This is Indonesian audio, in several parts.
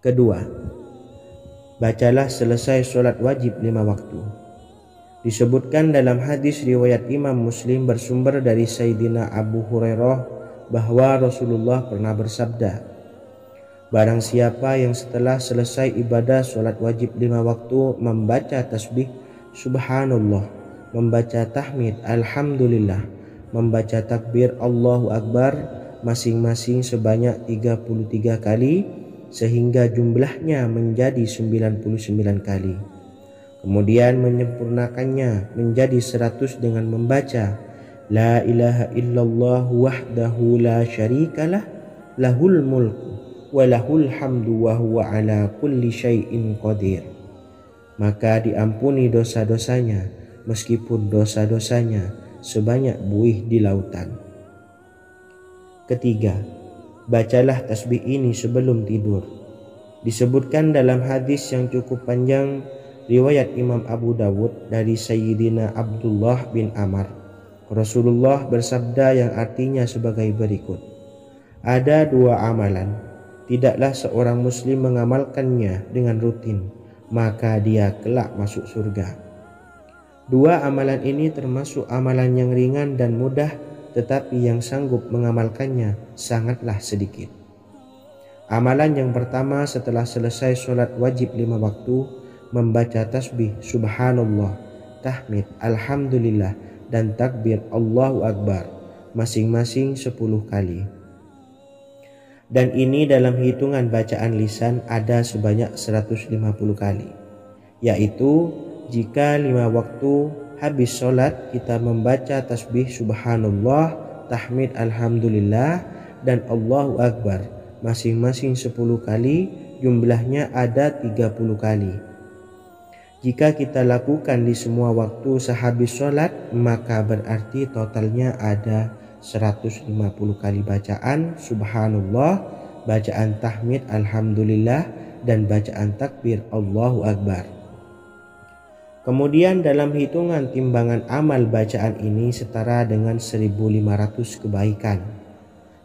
Kedua, bacalah selesai sholat wajib 5 waktu. Disebutkan dalam hadis riwayat Imam Muslim bersumber dari Sayyidina Abu Hurairah bahwa Rasulullah pernah bersabda, barang siapa yang setelah selesai ibadah sholat wajib 5 waktu membaca tasbih subhanallah, membaca tahmid alhamdulillah, membaca takbir Allahu Akbar masing-masing sebanyak 33 kali sehingga jumlahnya menjadi 99 kali. Kemudian menyempurnakannya menjadi 100 dengan membaca La ilaha illallah wahdahu la syarikalah lahul mulku wa lahul hamdu wa huwa ala kulli syai'in qadir. Maka diampuni dosa-dosanya meskipun dosa-dosanya sebanyak buih di lautan. Ketiga, bacalah tasbih ini sebelum tidur. Disebutkan dalam hadis yang cukup panjang riwayat Imam Abu Dawud dari Sayyidina Abdullah bin Amr, Rasulullah bersabda yang artinya sebagai berikut, ada 2 amalan, tidaklah seorang muslim mengamalkannya dengan rutin, maka dia kelak masuk surga. 2 amalan ini termasuk amalan yang ringan dan mudah, tetapi yang sanggup mengamalkannya sangatlah sedikit. Amalan yang pertama setelah selesai sholat wajib 5 waktu, membaca tasbih subhanallah, tahmid alhamdulillah, dan takbir Allahu Akbar masing-masing 10 kali. Dan ini dalam hitungan bacaan lisan ada sebanyak 150 kali, yaitu jika 5 waktu habis sholat kita membaca tasbih subhanallah, tahmid alhamdulillah, dan Allahu Akbar masing-masing 10 kali, jumlahnya ada 30 kali. Jika kita lakukan di semua waktu sehabis sholat, maka berarti totalnya ada 150 kali bacaan subhanallah, bacaan tahmid alhamdulillah, dan bacaan takbir Allahu Akbar. Kemudian dalam hitungan timbangan amal bacaan ini setara dengan 1500 kebaikan.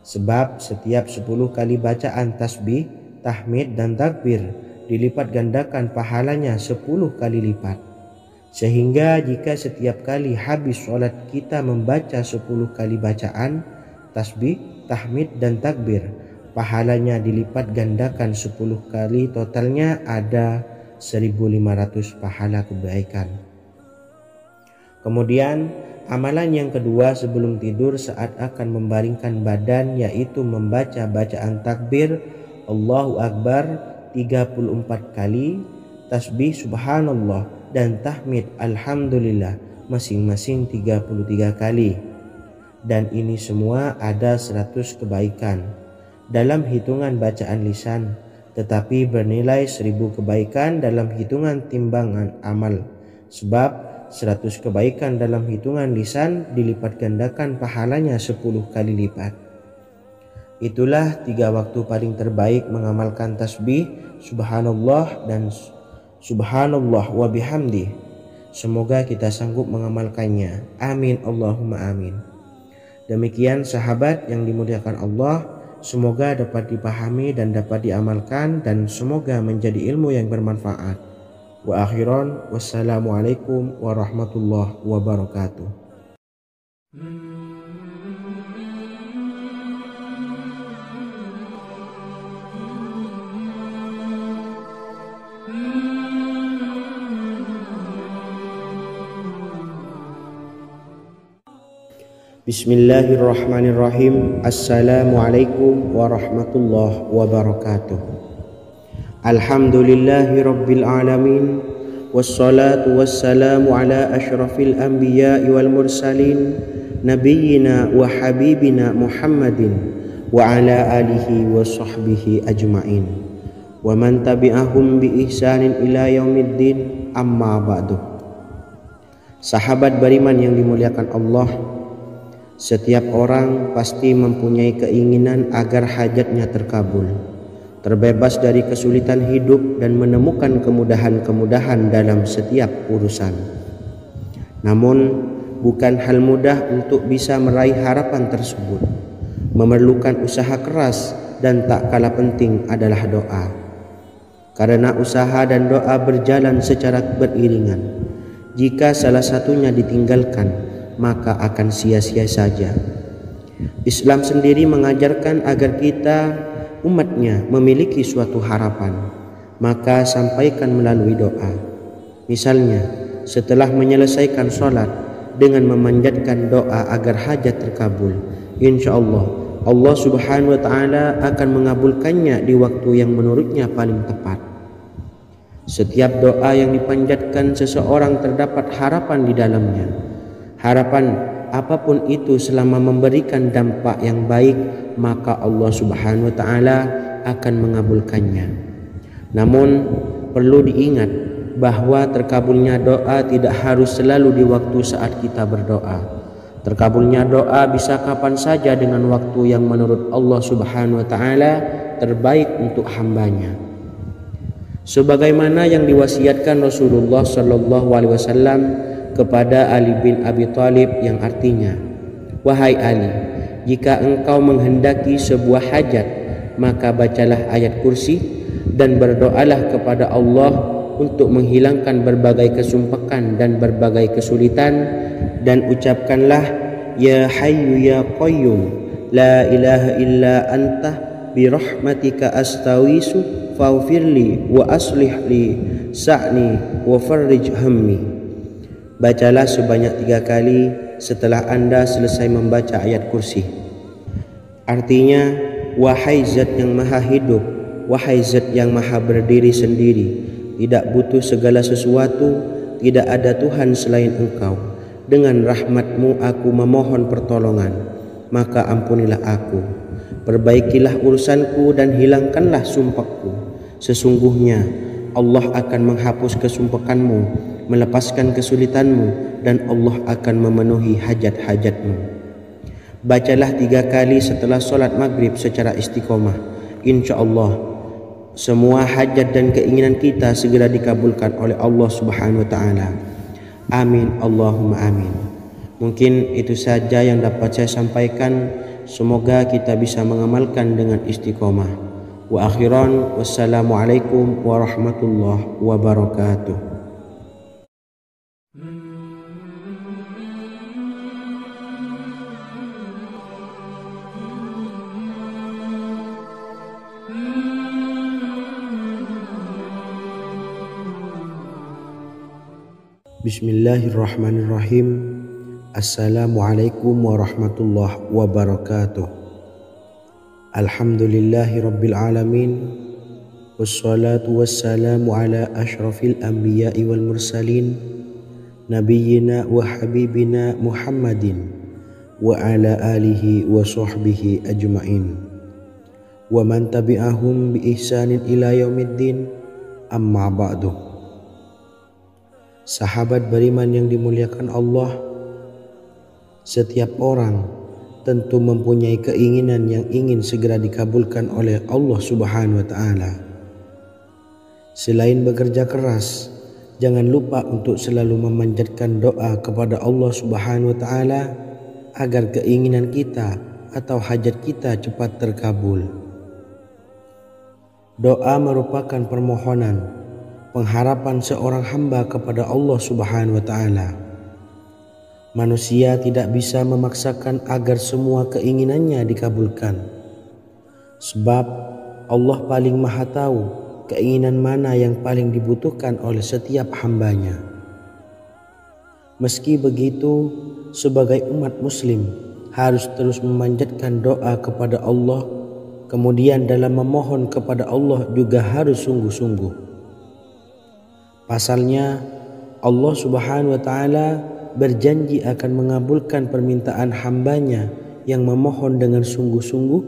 Sebab setiap 10 kali bacaan tasbih, tahmid, dan takbir dilipat gandakan pahalanya 10 kali lipat. Sehingga jika setiap kali habis sholat kita membaca 10 kali bacaan tasbih, tahmid, dan takbir, pahalanya dilipat gandakan 10 kali, totalnya ada 1500 pahala kebaikan. Kemudian amalan yang kedua sebelum tidur saat akan membaringkan badan, yaitu membaca bacaan takbir Allahu Akbar 34 kali, tasbih subhanallah, dan tahmid alhamdulillah masing-masing 33 kali. Dan ini semua ada 100 kebaikan dalam hitungan bacaan lisan, tetapi bernilai 1000 kebaikan dalam hitungan timbangan amal. Sebab 100 kebaikan dalam hitungan lisan dilipat gandakan pahalanya 10 kali lipat. Itulah 3 waktu paling terbaik mengamalkan tasbih subhanallah dan subhanallah wa bihamdi. Semoga kita sanggup mengamalkannya. Amin Allahumma amin. Demikian sahabat yang dimuliakan Allah, semoga dapat dipahami dan dapat diamalkan, dan semoga menjadi ilmu yang bermanfaat. Wa akhiran, wassalamualaikum warahmatullahi wabarakatuh. Bismillahirrahmanirrahim. Assalamualaikum warahmatullahi wabarakatuh. Alhamdulillahi rabbil alamin, wassalatu wassalamu ala ashrafil anbiya'i wal mursalin, nabiyyina wa habibina Muhammadin wa ala alihi wa sahbihi ajma'in, wa man tabi'ahum bi ihsanin ila yaumiddin, amma ba'du. Sahabat beriman yang dimuliakan Allah, setiap orang pasti mempunyai keinginan agar hajatnya terkabul, terbebas dari kesulitan hidup, dan menemukan kemudahan-kemudahan dalam setiap urusan. Namun bukan hal mudah untuk bisa meraih harapan tersebut. Memerlukan usaha keras, dan tak kalah penting adalah doa. karena usaha dan doa berjalan secara beriringan. Jika salah satunya ditinggalkan, maka akan sia-sia saja. Islam sendiri mengajarkan agar kita umatnya memiliki suatu harapan, maka sampaikan melalui doa. Misalnya, setelah menyelesaikan sholat dengan memanjatkan doa agar hajat terkabul, insya Allah Subhanahu wa Ta'ala akan mengabulkannya di waktu yang menurutnya paling tepat. Setiap doa yang dipanjatkan seseorang terdapat harapan di dalamnya. Harapan apapun itu selama memberikan dampak yang baik, maka Allah Subhanahu wa Ta'ala akan mengabulkannya. Namun perlu diingat bahwa terkabulnya doa tidak harus selalu di waktu saat kita berdoa. Terkabulnya doa bisa kapan saja dengan waktu yang menurut Allah Subhanahu wa Ta'ala terbaik untuk hambanya. Sebagaimana yang diwasiatkan Rasulullah Sallallahu Alaihi Wasallam kepada Ali bin Abi Thalib, yang artinya, "Wahai Ali, jika engkau menghendaki sebuah hajat, maka bacalah ayat kursi dan berdoalah kepada Allah untuk menghilangkan berbagai kesumpekan dan berbagai kesulitan, dan ucapkanlah, Ya Hayyu Ya Qayyum, La ilaha illa anta birahmatika astawisu faghfirli wa aslih li sa'ni wa farrij hammi." Bacalah sebanyak 3 kali setelah Anda selesai membaca ayat kursi. Artinya, wahai zat yang maha hidup, wahai zat yang maha berdiri sendiri, tidak butuh segala sesuatu, tidak ada Tuhan selain Engkau. Dengan rahmat-Mu aku memohon pertolongan, maka ampunilah aku. Perbaikilah urusanku dan hilangkanlah sumpahku. Sesungguhnya Allah akan menghapus kesumpekanmu, melepaskan kesulitanmu, dan Allah akan memenuhi hajat-hajatmu. Bacalah 3 kali setelah sholat maghrib secara istiqomah. Insya Allah semua hajat dan keinginan kita segera dikabulkan oleh Allah Subhanahu wa Ta'ala. Amin Allahumma amin. Mungkin itu saja yang dapat saya sampaikan. Semoga kita bisa mengamalkan dengan istiqomah. Wa akhiran, wassalamualaikum warahmatullahi wabarakatuh. Bismillahirrahmanirrahim. Assalamualaikum warahmatullahi wabarakatuh. Alhamdulillahi rabbil alamin, wassalatu wassalamu ala ashrafil anbiya'i wal mursalin, nabiyyina wa habibina Muhammadin wa ala alihi wa sahbihi ajma'in wa man tabi'ahum bi ihsanin ila yaumiddin, amma ba'du. Sahabat beriman yang dimuliakan Allah, setiap orang tentu mempunyai keinginan yang ingin segera dikabulkan oleh Allah Subhanahu wa Ta'ala. Selain bekerja keras, jangan lupa untuk selalu memanjatkan doa kepada Allah Subhanahu wa Ta'ala agar keinginan kita atau hajat kita cepat terkabul. Doa merupakan permohonan, pengharapan seorang hamba kepada Allah Subhanahu wa Ta'ala. Manusia tidak bisa memaksakan agar semua keinginannya dikabulkan, sebab Allah paling maha tahu keinginan mana yang paling dibutuhkan oleh setiap hambanya. Meski begitu, sebagai umat muslim harus terus memanjatkan doa kepada Allah, kemudian dalam memohon kepada Allah juga harus sungguh-sungguh. Pasalnya, Allah Subhanahu wa Ta'ala berjanji akan mengabulkan permintaan hambanya yang memohon dengan sungguh-sungguh.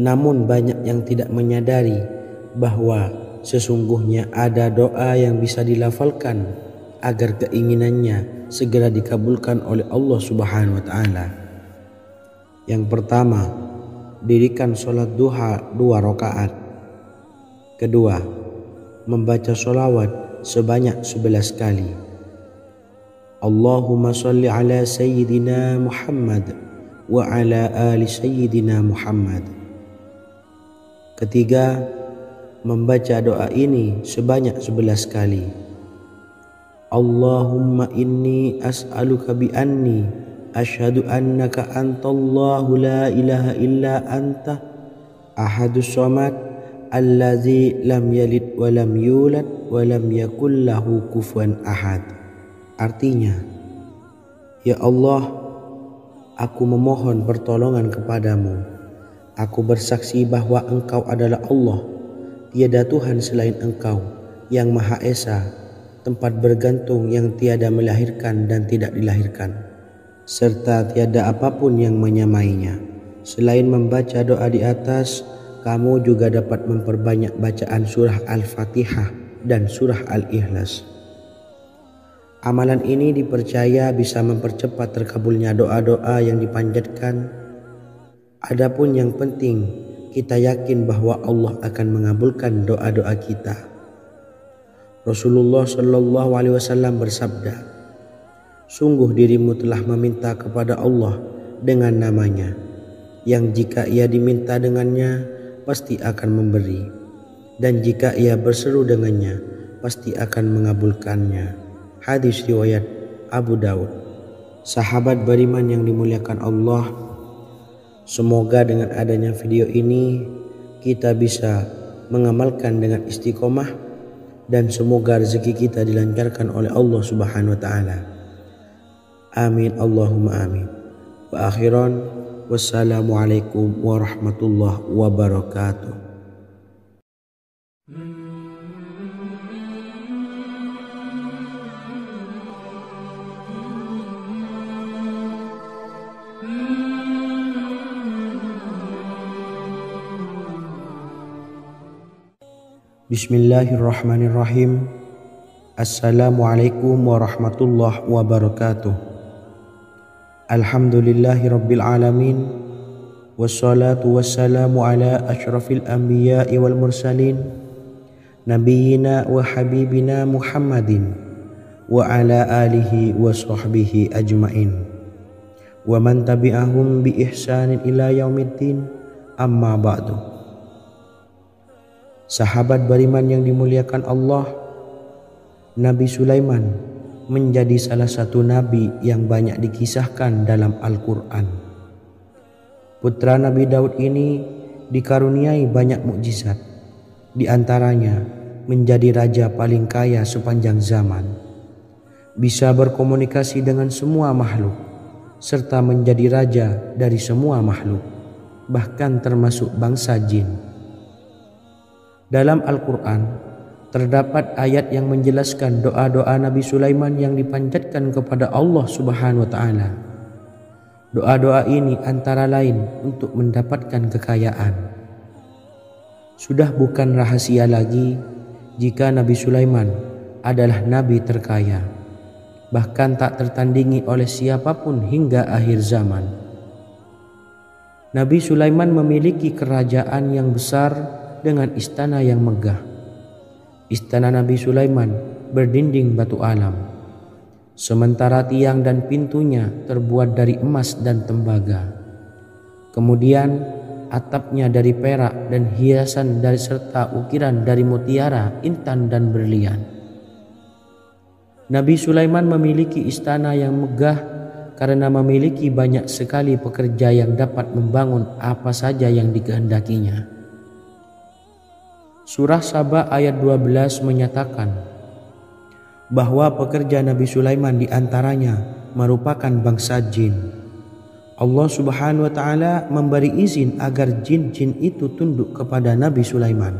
Namun banyak yang tidak menyadari bahwa sesungguhnya ada doa yang bisa dilafalkan agar keinginannya segera dikabulkan oleh Allah Subhanahu wa Ta'ala. Yang pertama, dirikan sholat duha 2 rakaat. Kedua, membaca sholawat sebanyak 11 kali. Allahumma salli ala Sayyidina Muhammad wa ala ali Sayyidina Muhammad. Ketiga, membaca doa ini sebanyak 11 kali. Allahumma inni as'aluka bi anni asyhadu annaka antallahu la ilaha illa anta ahadus samad allazi lam yalid wa lam yulad wa lam yakul lahu kufuwan ahad. Artinya, ya Allah, aku memohon pertolongan kepadamu. Aku bersaksi bahwa Engkau adalah Allah, tiada Tuhan selain Engkau, yang Maha Esa, tempat bergantung yang tiada melahirkan dan tidak dilahirkan, serta tiada apapun yang menyamainya. Selain membaca doa di atas, kamu juga dapat memperbanyak bacaan surah Al-Fatihah dan surah Al-Ikhlas. Amalan ini dipercaya bisa mempercepat terkabulnya doa-doa yang dipanjatkan. Adapun yang penting, kita yakin bahwa Allah akan mengabulkan doa-doa kita. Rasulullah Shallallahu Alaihi Wasallam bersabda, sungguh dirimu telah meminta kepada Allah dengan namanya, yang jika ia diminta dengannya, pasti akan memberi, dan jika ia berseru dengannya, pasti akan mengabulkannya. Hadis riwayat Abu Dawud. Sahabat beriman yang dimuliakan Allah, semoga dengan adanya video ini kita bisa mengamalkan dengan istiqomah, dan semoga rezeki kita dilancarkan oleh Allah Subhanahu wa taala. Amin Allahumma amin. Wa akhiran, wassalamualaikum warahmatullahi wabarakatuh. Bismillahirrahmanirrahim. Assalamualaikum warahmatullahi wabarakatuh. Alhamdulillahi rabbil alamin, wassalatu wassalamu ala asyrafil anbiya'i wal mursalin, nabiyyina wa habibina Muhammadin wa ala alihi wa sahbihi ajmain, wa man tabi'ahum bi ihsanin ila yaumiddin, amma ba'du. Sahabat beriman yang dimuliakan Allah, Nabi Sulaiman menjadi salah satu nabi yang banyak dikisahkan dalam Al-Quran. Putra Nabi Daud ini dikaruniai banyak mukjizat, di antaranya menjadi raja paling kaya sepanjang zaman, bisa berkomunikasi dengan semua makhluk, serta menjadi raja dari semua makhluk, bahkan termasuk bangsa jin. Dalam Al-Quran terdapat ayat yang menjelaskan doa-doa Nabi Sulaiman yang dipanjatkan kepada Allah Subhanahu wa taala. Doa-doa ini antara lain untuk mendapatkan kekayaan. Sudah bukan rahasia lagi jika Nabi Sulaiman adalah nabi terkaya, bahkan tak tertandingi oleh siapapun hingga akhir zaman. Nabi Sulaiman memiliki kerajaan yang besar dengan istana yang megah. Istana Nabi Sulaiman berdinding batu alam, sementara tiang dan pintunya terbuat dari emas dan tembaga. Kemudian atapnya dari perak dan hiasan dari serta ukiran dari mutiara, intan dan berlian. Nabi Sulaiman memiliki istana yang megah karena memiliki banyak sekali pekerja yang dapat membangun apa saja yang dikehendakinya. Surah Saba ayat 12 menyatakan bahwa pekerja Nabi Sulaiman diantaranya merupakan bangsa jin. Allah Subhanahu wa taala memberi izin agar jin-jin itu tunduk kepada Nabi Sulaiman.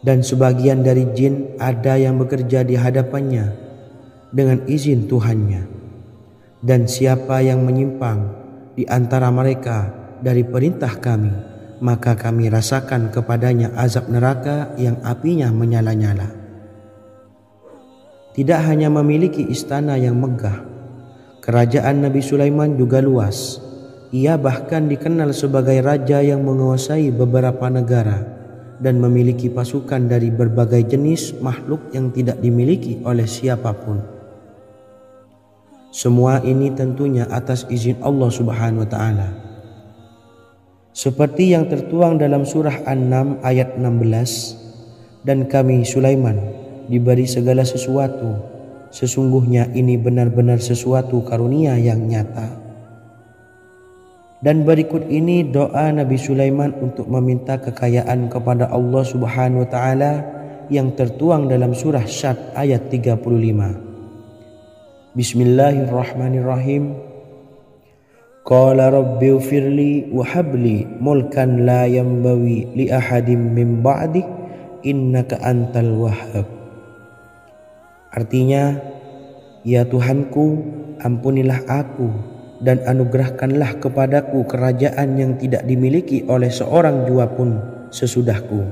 Dan sebagian dari jin ada yang bekerja di hadapannya dengan izin Tuhannya. Dan siapa yang menyimpang di antara mereka dari perintah kami, maka kami rasakan kepadanya azab neraka yang apinya menyala-nyala. Tidak hanya memiliki istana yang megah, kerajaan Nabi Sulaiman juga luas. Ia bahkan dikenal sebagai raja yang menguasai beberapa negara dan memiliki pasukan dari berbagai jenis makhluk yang tidak dimiliki oleh siapapun. Semua ini tentunya atas izin Allah Subhanahu wa taala. Seperti yang tertuang dalam surah An-Naml ayat 16, dan kami Sulaiman diberi segala sesuatu, sesungguhnya ini benar-benar sesuatu karunia yang nyata. Dan berikut ini doa Nabi Sulaiman untuk meminta kekayaan kepada Allah Subhanahu wa taala yang tertuang dalam surah Syad ayat 35. Bismillahirrahmanirrahim. Qala rabbighfirli wa habli mulkan la yanbawi li ahadin min ba'di innaka antal wahhab. Artinya, ya Tuhanku, ampunilah aku dan anugerahkanlah kepadaku kerajaan yang tidak dimiliki oleh seorang jua pun sesudahku.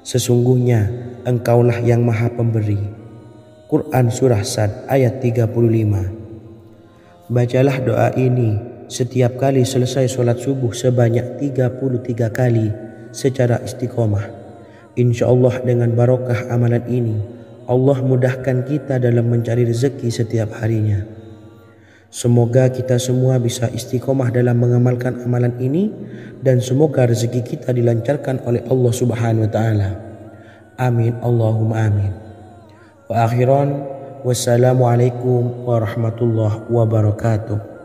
Sesungguhnya Engkaulah yang Maha Pemberi. Quran Surah Sad ayat 35. Bacalah doa ini setiap kali selesai sholat subuh sebanyak 33 kali secara istiqomah. Insya Allah dengan barokah amalan ini, Allah mudahkan kita dalam mencari rezeki setiap harinya. Semoga kita semua bisa istiqomah dalam mengamalkan amalan ini, dan semoga rezeki kita dilancarkan oleh Allah Subhanahu wa taala. Amin Allahumma amin. Wa akhiran, wassalamualaikum warahmatullahi wabarakatuh.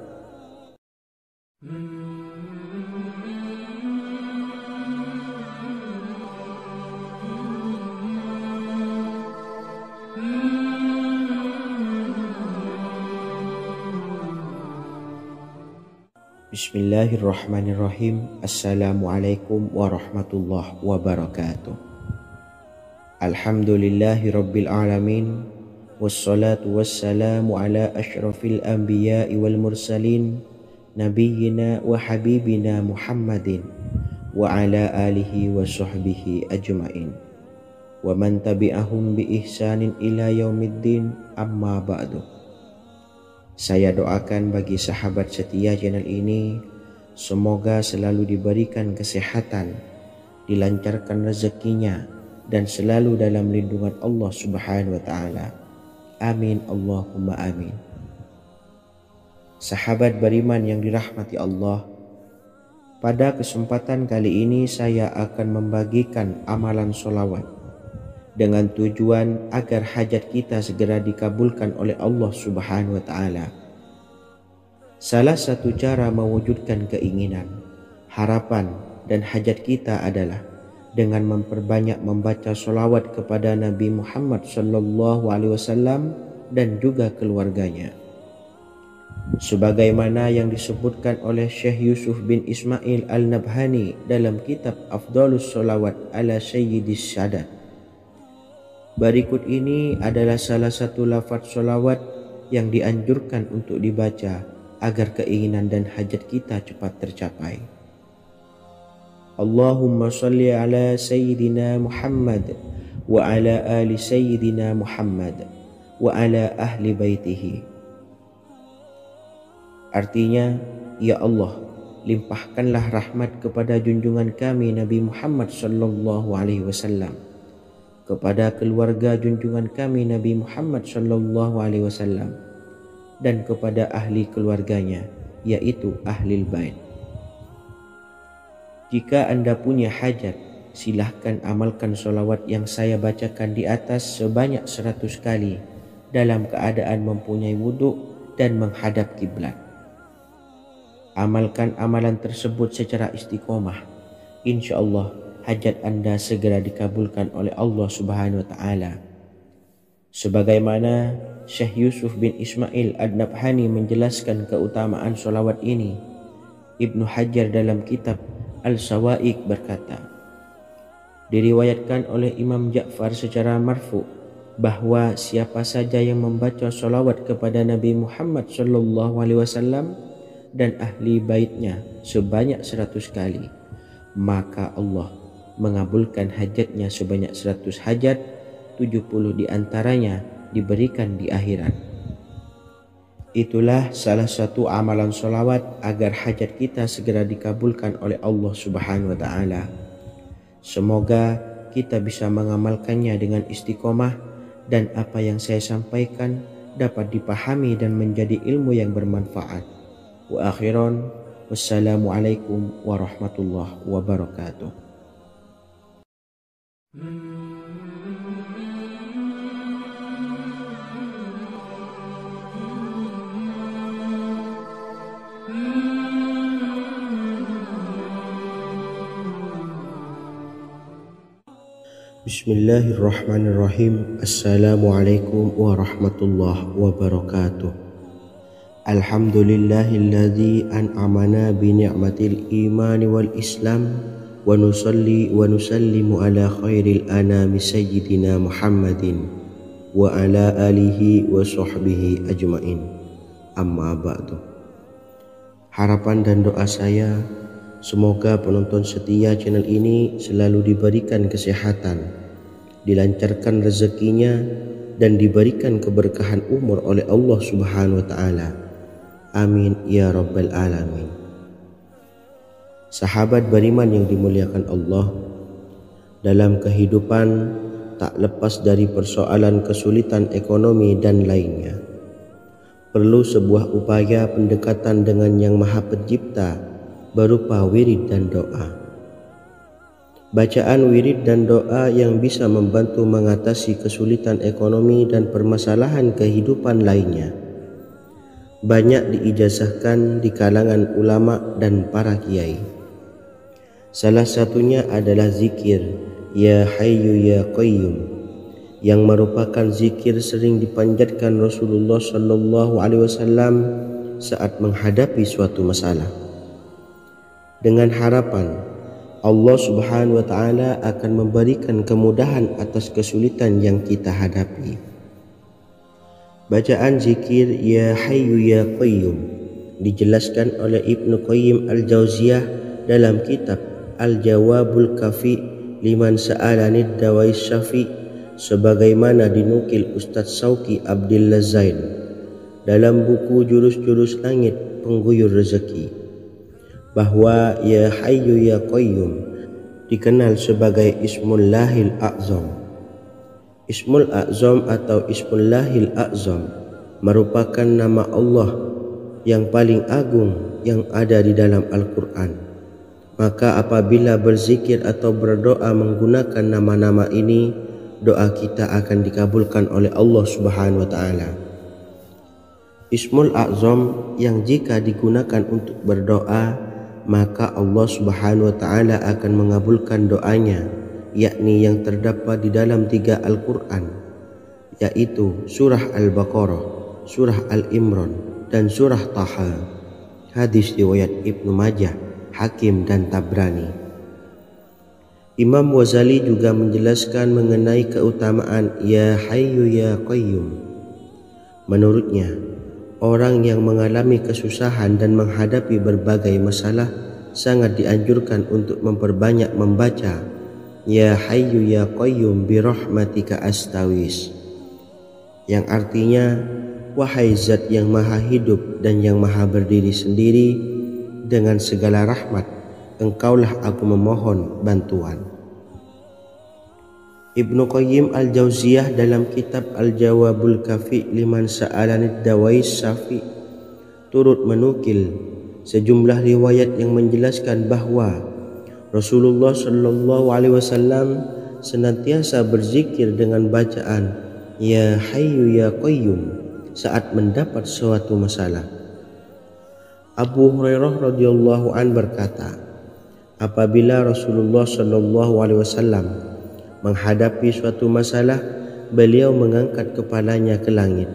Bismillahirrahmanirrahim. Assalamualaikum warahmatullahi wabarakatuh. Alhamdulillahi rabbil alamin. Wassalatu wassalamu ala ashrafil anbiya'i wal mursalin, nabiyyina wa habibina Muhammadin wa ala alihi wa sahbihi ajma'in wa man tabi'ahum bi ihsanin ila yaumiddin, amma ba'du. Saya doakan bagi sahabat setia channel ini, semoga selalu diberikan kesehatan, dilancarkan rezekinya, dan selalu dalam lindungan Allah Subhanahu wa taala. Amin Allahumma amin. Sahabat beriman yang dirahmati Allah, pada kesempatan kali ini saya akan membagikan amalan sholawat dengan tujuan agar hajat kita segera dikabulkan oleh Allah Subhanahu wa taala. Salah satu cara mewujudkan keinginan, harapan, dan hajat kita adalah dengan memperbanyak membaca sholawat kepada Nabi Muhammad SAW dan juga keluarganya. Sebagaimana yang disebutkan oleh Syekh Yusuf bin Ismail Al-Nabhani dalam kitab Afdhalus Sholawat ala Sayyidis Sadat. Berikut ini adalah salah satu lafaz sholawat yang dianjurkan untuk dibaca agar keinginan dan hajat kita cepat tercapai. Allahumma salli ala Sayyidina Muhammad wa ala ali Sayyidina Muhammad wa ala ahli baitihi. Artinya, ya Allah, limpahkanlah rahmat kepada junjungan kami Nabi Muhammad sallallahu alaihi wasallam, kepada keluarga junjungan kami Nabi Muhammad sallallahu alaihi wasallam, dan kepada ahli keluarganya, yaitu ahlil bait. Jika Anda punya hajat, silahkan amalkan sholawat yang saya bacakan di atas sebanyak 100 kali dalam keadaan mempunyai wudhu dan menghadap kiblat. Amalkan amalan tersebut secara istiqomah. Insya Allah hajat Anda segera dikabulkan oleh Allah Subhanahu wa taala. Sebagaimana Syekh Yusuf bin Ismail Ad-Nabhani menjelaskan keutamaan sholawat ini, Ibnu Hajar dalam kitab Al-Sawa'iq berkata, diriwayatkan oleh Imam Ja'far secara marfu bahwa siapa saja yang membaca sholawat kepada Nabi Muhammad SAW dan ahli baitnya sebanyak 100 kali, maka Allah mengabulkan hajatnya sebanyak 100 hajat, 70 diantaranya diberikan di akhirat. Itulah salah satu amalan sholawat agar hajat kita segera dikabulkan oleh Allah Subhanahu wa taala. Semoga kita bisa mengamalkannya dengan istiqomah, dan apa yang saya sampaikan dapat dipahami dan menjadi ilmu yang bermanfaat. Wa akhiran, Wassalamualaikum warahmatullahi wabarakatuh. Bismillahirrahmanirrahim. Assalamualaikum warahmatullahi wabarakatuh. Alhamdulillahilladzi an'amana bi ni'matil imani wal islam wa nusalli wa nusallimu ala khairil anami sayyidina Muhammadin wa ala alihi wa sahbihi ajmain. Amma ba'du. Harapan dan doa saya, semoga penonton setia channel ini selalu diberikan kesehatan, dilancarkan rezekinya, dan diberikan keberkahan umur oleh Allah Subhanahu wa Ta'ala. Amin ya Rabbal Alamin. Sahabat beriman yang dimuliakan Allah, dalam kehidupan tak lepas dari persoalan kesulitan ekonomi dan lainnya. Perlu sebuah upaya pendekatan dengan Yang Maha Pencipta berupa wirid dan doa. Bacaan wirid dan doa yang bisa membantu mengatasi kesulitan ekonomi dan permasalahan kehidupan lainnya banyak diijazahkan di kalangan ulama dan para kiai. Salah satunya adalah zikir Ya Hayyu Ya Qayyum, yang merupakan zikir sering dipanjatkan Rasulullah SAW saat menghadapi suatu masalah, dengan harapan Allah Subhanahu wa Ta'ala akan memberikan kemudahan atas kesulitan yang kita hadapi. Bacaan zikir Ya Hayyu Ya Qayyum dijelaskan oleh Ibnu Qayyim Al-Jauziyah dalam kitab Al-Jawabul Kafi liman sa'alanid dawais syafi, sebagaimana dinukil Ustadz Sauki Abdillah Zain dalam buku Jurus-Jurus Langit Pengguyur Rezeki, bahwa Ya Hayyu Ya Qayyum dikenal sebagai Ismullahil A'zam. Ismul A'zam atau Ismullahil A'zam merupakan nama Allah yang paling agung yang ada di dalam Al-Quran. Maka apabila berzikir atau berdoa menggunakan nama-nama ini, doa kita akan dikabulkan oleh Allah Subhanahu wa Ta'ala. Ismul A'zam yang jika digunakan untuk berdoa, maka Allah Subhanahu wa Ta'ala akan mengabulkan doanya, yakni yang terdapat di dalam 3 Al-Quran, yaitu surah Al-Baqarah, surah Al-Imran, dan surah Taha. Hadis riwayat Ibnu Majah, Hakim, dan Tabrani. Imam Ghazali juga menjelaskan mengenai keutamaan Ya Hayyu Ya Qayyum. Menurutnya, orang yang mengalami kesusahan dan menghadapi berbagai masalah sangat dianjurkan untuk memperbanyak membaca Ya Hayyu Ya Qayyum bi rahmatika astawis, yang artinya, wahai zat yang maha hidup dan yang maha berdiri sendiri, dengan segala rahmat engkaulah aku memohon bantuan. Ibnu Qayyim Al-Jauziyah dalam kitab Al-Jawabul Kafi liman sa'alanid dawais syafi turut menukil sejumlah riwayat yang menjelaskan bahwa Rasulullah SAW senantiasa berzikir dengan bacaan Ya Hayyu Ya Qayyum saat mendapat suatu masalah. Abu Hurairah radhiyallahu an berkata, apabila Rasulullah SAW menghadapi suatu masalah, beliau mengangkat kepalanya ke langit.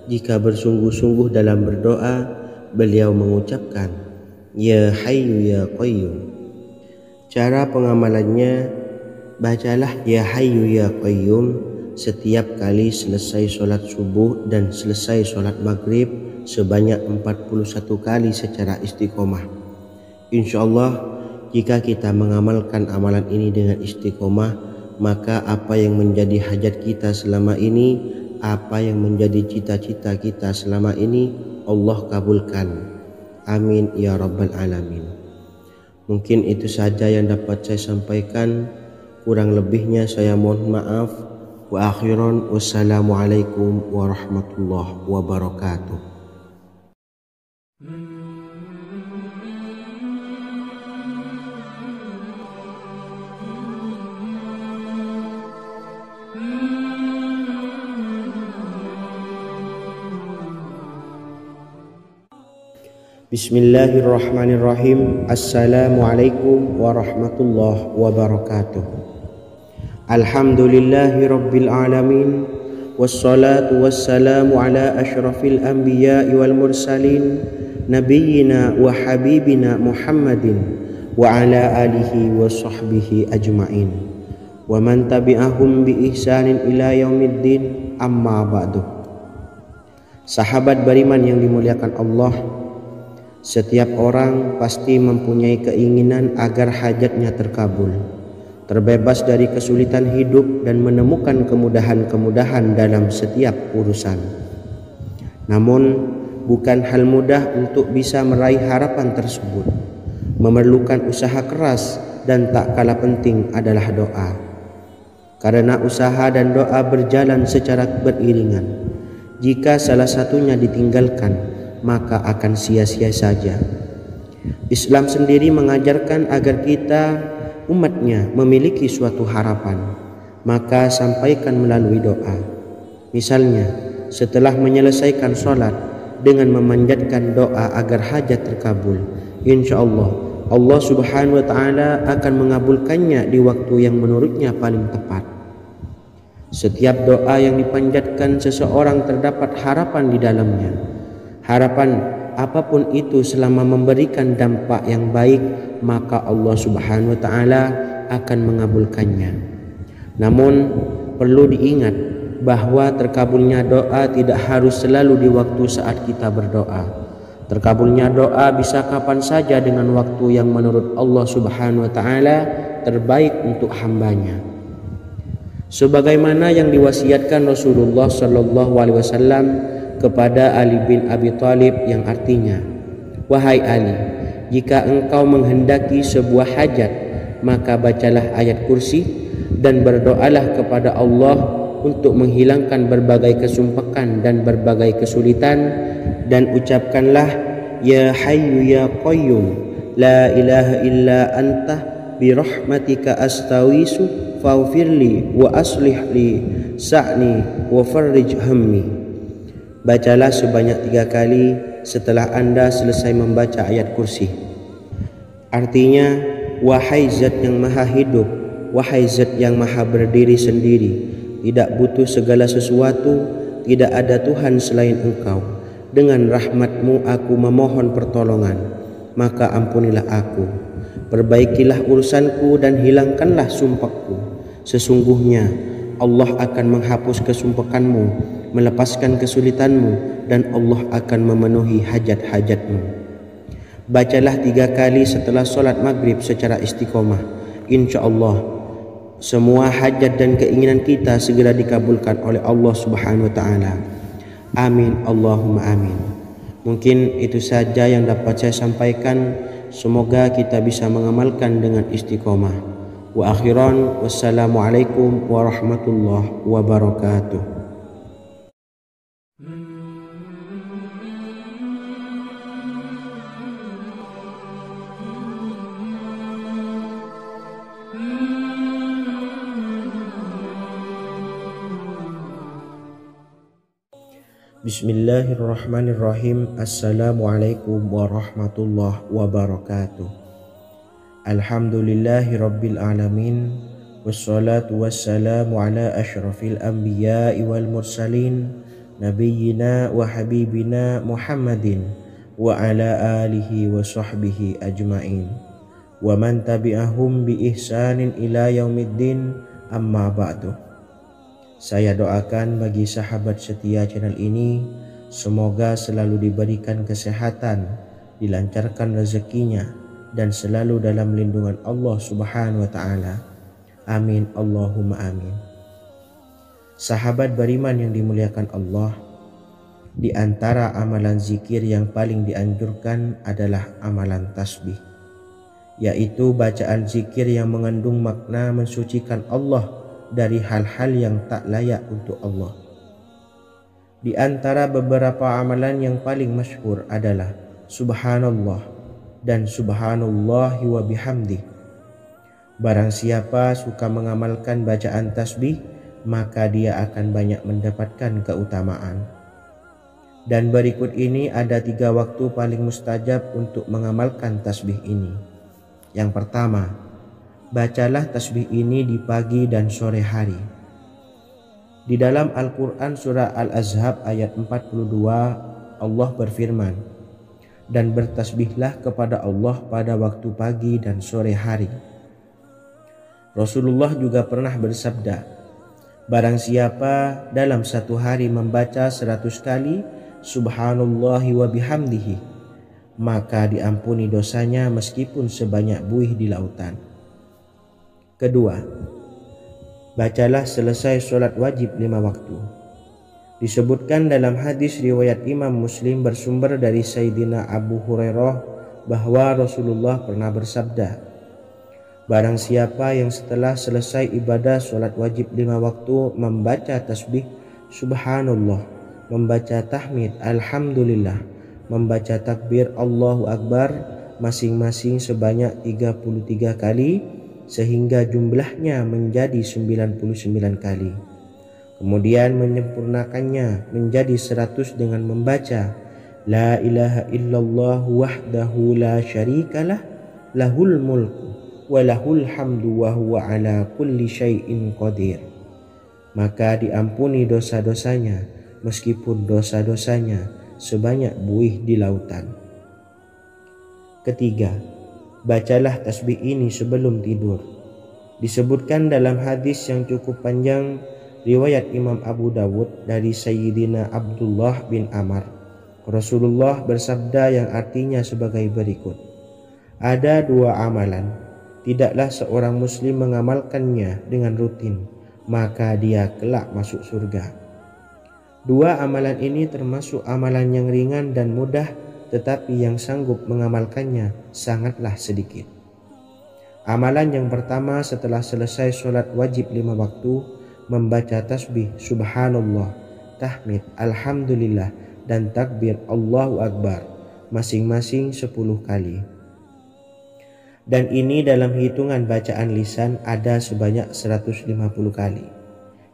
Jika bersungguh-sungguh dalam berdoa, beliau mengucapkan Ya Hayyu Ya Qayyum. Cara pengamalannya, bacalah Ya Hayyu Ya Qayyum setiap kali selesai sholat subuh dan selesai sholat maghrib sebanyak 41 kali secara istiqomah. Insyaallah, jika kita mengamalkan amalan ini dengan istiqomah, maka apa yang menjadi hajat kita selama ini, apa yang menjadi cita-cita kita selama ini, Allah kabulkan. Amin ya Rabbal Alamin. Mungkin itu saja yang dapat saya sampaikan. Kurang lebihnya saya mohon maaf. Wa akhiran, wassalamualaikum warahmatullahi wabarakatuh. Bismillahirrahmanirrahim. Assalamualaikum warahmatullahi wabarakatuh. Alhamdulillahi rabbil alamin. Wassalatu wassalamu ala asyrafil anbiya'i wal mursalin, nabiyyina wa habibina Muhammadin wa ala alihi wa sahbihi ajma'in, wa man tabi'ahum bi ihsanin ila yaumiddin, amma ba'du. Sahabat beriman yang dimuliakan Allah, setiap orang pasti mempunyai keinginan agar hajatnya terkabul, terbebas dari kesulitan hidup dan menemukan kemudahan-kemudahan dalam setiap urusan. Namun, bukan hal mudah untuk bisa meraih harapan tersebut. Memerlukan usaha keras dan tak kalah penting adalah doa. Karena usaha dan doa berjalan secara beriringan. Jika salah satunya ditinggalkan, maka akan sia-sia saja. Islam sendiri mengajarkan agar kita umatnya memiliki suatu harapan, maka sampaikan melalui doa. Misalnya, setelah menyelesaikan sholat dengan memanjatkan doa agar hajat terkabul, insya Allah subhanahu wa ta'ala akan mengabulkannya di waktu yang menurutnya paling tepat. Setiap doa yang dipanjatkan seseorang terdapat harapan di dalamnya. Harapan apapun itu selama memberikan dampak yang baik, maka Allah subhanahu wa ta'ala akan mengabulkannya. Namun perlu diingat bahwa terkabulnya doa tidak harus selalu di waktu saat kita berdoa. Terkabulnya doa bisa kapan saja dengan waktu yang menurut Allah subhanahu wa ta'ala terbaik untuk hambanya. Sebagaimana yang diwasiatkan Rasulullah sallallahu alaihi wasallam kepada Ali bin Abi Thalib, yang artinya, "Wahai Ali, jika engkau menghendaki sebuah hajat, maka bacalah ayat kursi dan berdoalah kepada Allah untuk menghilangkan berbagai kesumpakan dan berbagai kesulitan, dan ucapkanlah, Ya Hayyu Ya Qayyum, la ilaha illa anta birahmatika astawisu faghfirli wa aslih li sa'ni wa farrij hammi." Bacalah sebanyak 3 kali setelah Anda selesai membaca ayat kursi. Artinya, wahai zat yang maha hidup, wahai zat yang maha berdiri sendiri, tidak butuh segala sesuatu, tidak ada Tuhan selain Engkau. Dengan rahmat-Mu aku memohon pertolongan, maka ampunilah aku. Perbaikilah urusanku dan hilangkanlah sumpahku. Sesungguhnya Allah akan menghapus kesumpakanmu, melepaskan kesulitanmu, dan Allah akan memenuhi hajat-hajatmu. Bacalah 3 kali setelah sholat maghrib secara istiqomah. Insya Allah semua hajat dan keinginan kita segera dikabulkan oleh Allah subhanahu wa ta'ala. Amin Allahumma amin. Mungkin itu saja yang dapat saya sampaikan. Semoga kita bisa mengamalkan dengan istiqomah. Wa akhiran, wassalamualaikum warahmatullahi wabarakatuh. Bismillahirrahmanirrahim. Assalamualaikum warahmatullahi wabarakatuh. Alhamdulillahi rabbil alamin. Wassalatu wassalamu ala asyrafil anbiya'i wal mursalin, nabiyyina wa habibina Muhammadin wa ala alihi wa sahbihi ajma'in, wa man tabi'ahum bi ihsanin ila yaumiddin, amma ba'du. Saya doakan bagi sahabat setia channel ini, semoga selalu diberikan kesehatan, dilancarkan rezekinya, dan selalu dalam lindungan Allah subhanahu wa ta'ala. Amin Allahumma amin. Sahabat beriman yang dimuliakan Allah, di antara amalan zikir yang paling dianjurkan adalah amalan tasbih, yaitu bacaan zikir yang mengandung makna mensucikan Allah dari hal-hal yang tak layak untuk Allah. Di antara beberapa amalan yang paling masyhur adalah Subhanallah dan Subhanallahi wa bihamdih. Barang siapa suka mengamalkan bacaan tasbih, maka dia akan banyak mendapatkan keutamaan. Dan berikut ini ada 3 waktu paling mustajab untuk mengamalkan tasbih ini. Yang pertama, bacalah tasbih ini di pagi dan sore hari. Di dalam Al-Quran surah Al-Ahzab ayat 42, Allah berfirman, dan bertasbihlah kepada Allah pada waktu pagi dan sore hari. Rasulullah juga pernah bersabda, barang siapa dalam satu hari membaca 100 kali Subhanallahi wa bihamdihi, maka diampuni dosanya meskipun sebanyak buih di lautan. Kedua, bacalah selesai sholat wajib 5 waktu. Disebutkan dalam hadis riwayat Imam Muslim bersumber dari Sayyidina Abu Hurairah bahwa Rasulullah pernah bersabda, barang siapa yang setelah selesai ibadah sholat wajib 5 waktu membaca tasbih Subhanallah, membaca tahmid Alhamdulillah, membaca takbir Allahu Akbar masing-masing sebanyak 33 kali sehingga jumlahnya menjadi 99 kali. Kemudian menyempurnakannya menjadi 100 dengan membaca La ilaha illallah wahdahu la syarikalah lahul mulku wa lahul hamdu wa huwa ala kulli syai'in qadir. Maka diampuni dosa-dosanya meskipun dosa-dosanya sebanyak buih di lautan. Ketiga, bacalah tasbih ini sebelum tidur. Disebutkan dalam hadis yang cukup panjang riwayat Imam Abu Dawud dari Sayyidina Abdullah bin Amr. Rasulullah bersabda yang artinya sebagai berikut, ada 2 amalan, tidaklah seorang muslim mengamalkannya dengan rutin, maka dia kelak masuk surga. 2 amalan ini termasuk amalan yang ringan dan mudah, tetapi yang sanggup mengamalkannya sangatlah sedikit. Amalan yang pertama setelah selesai sholat wajib 5 waktu, membaca tasbih Subhanallah, tahmid Alhamdulillah, dan takbir Allahu Akbar masing-masing 10 kali. Dan ini dalam hitungan bacaan lisan ada sebanyak 150 kali,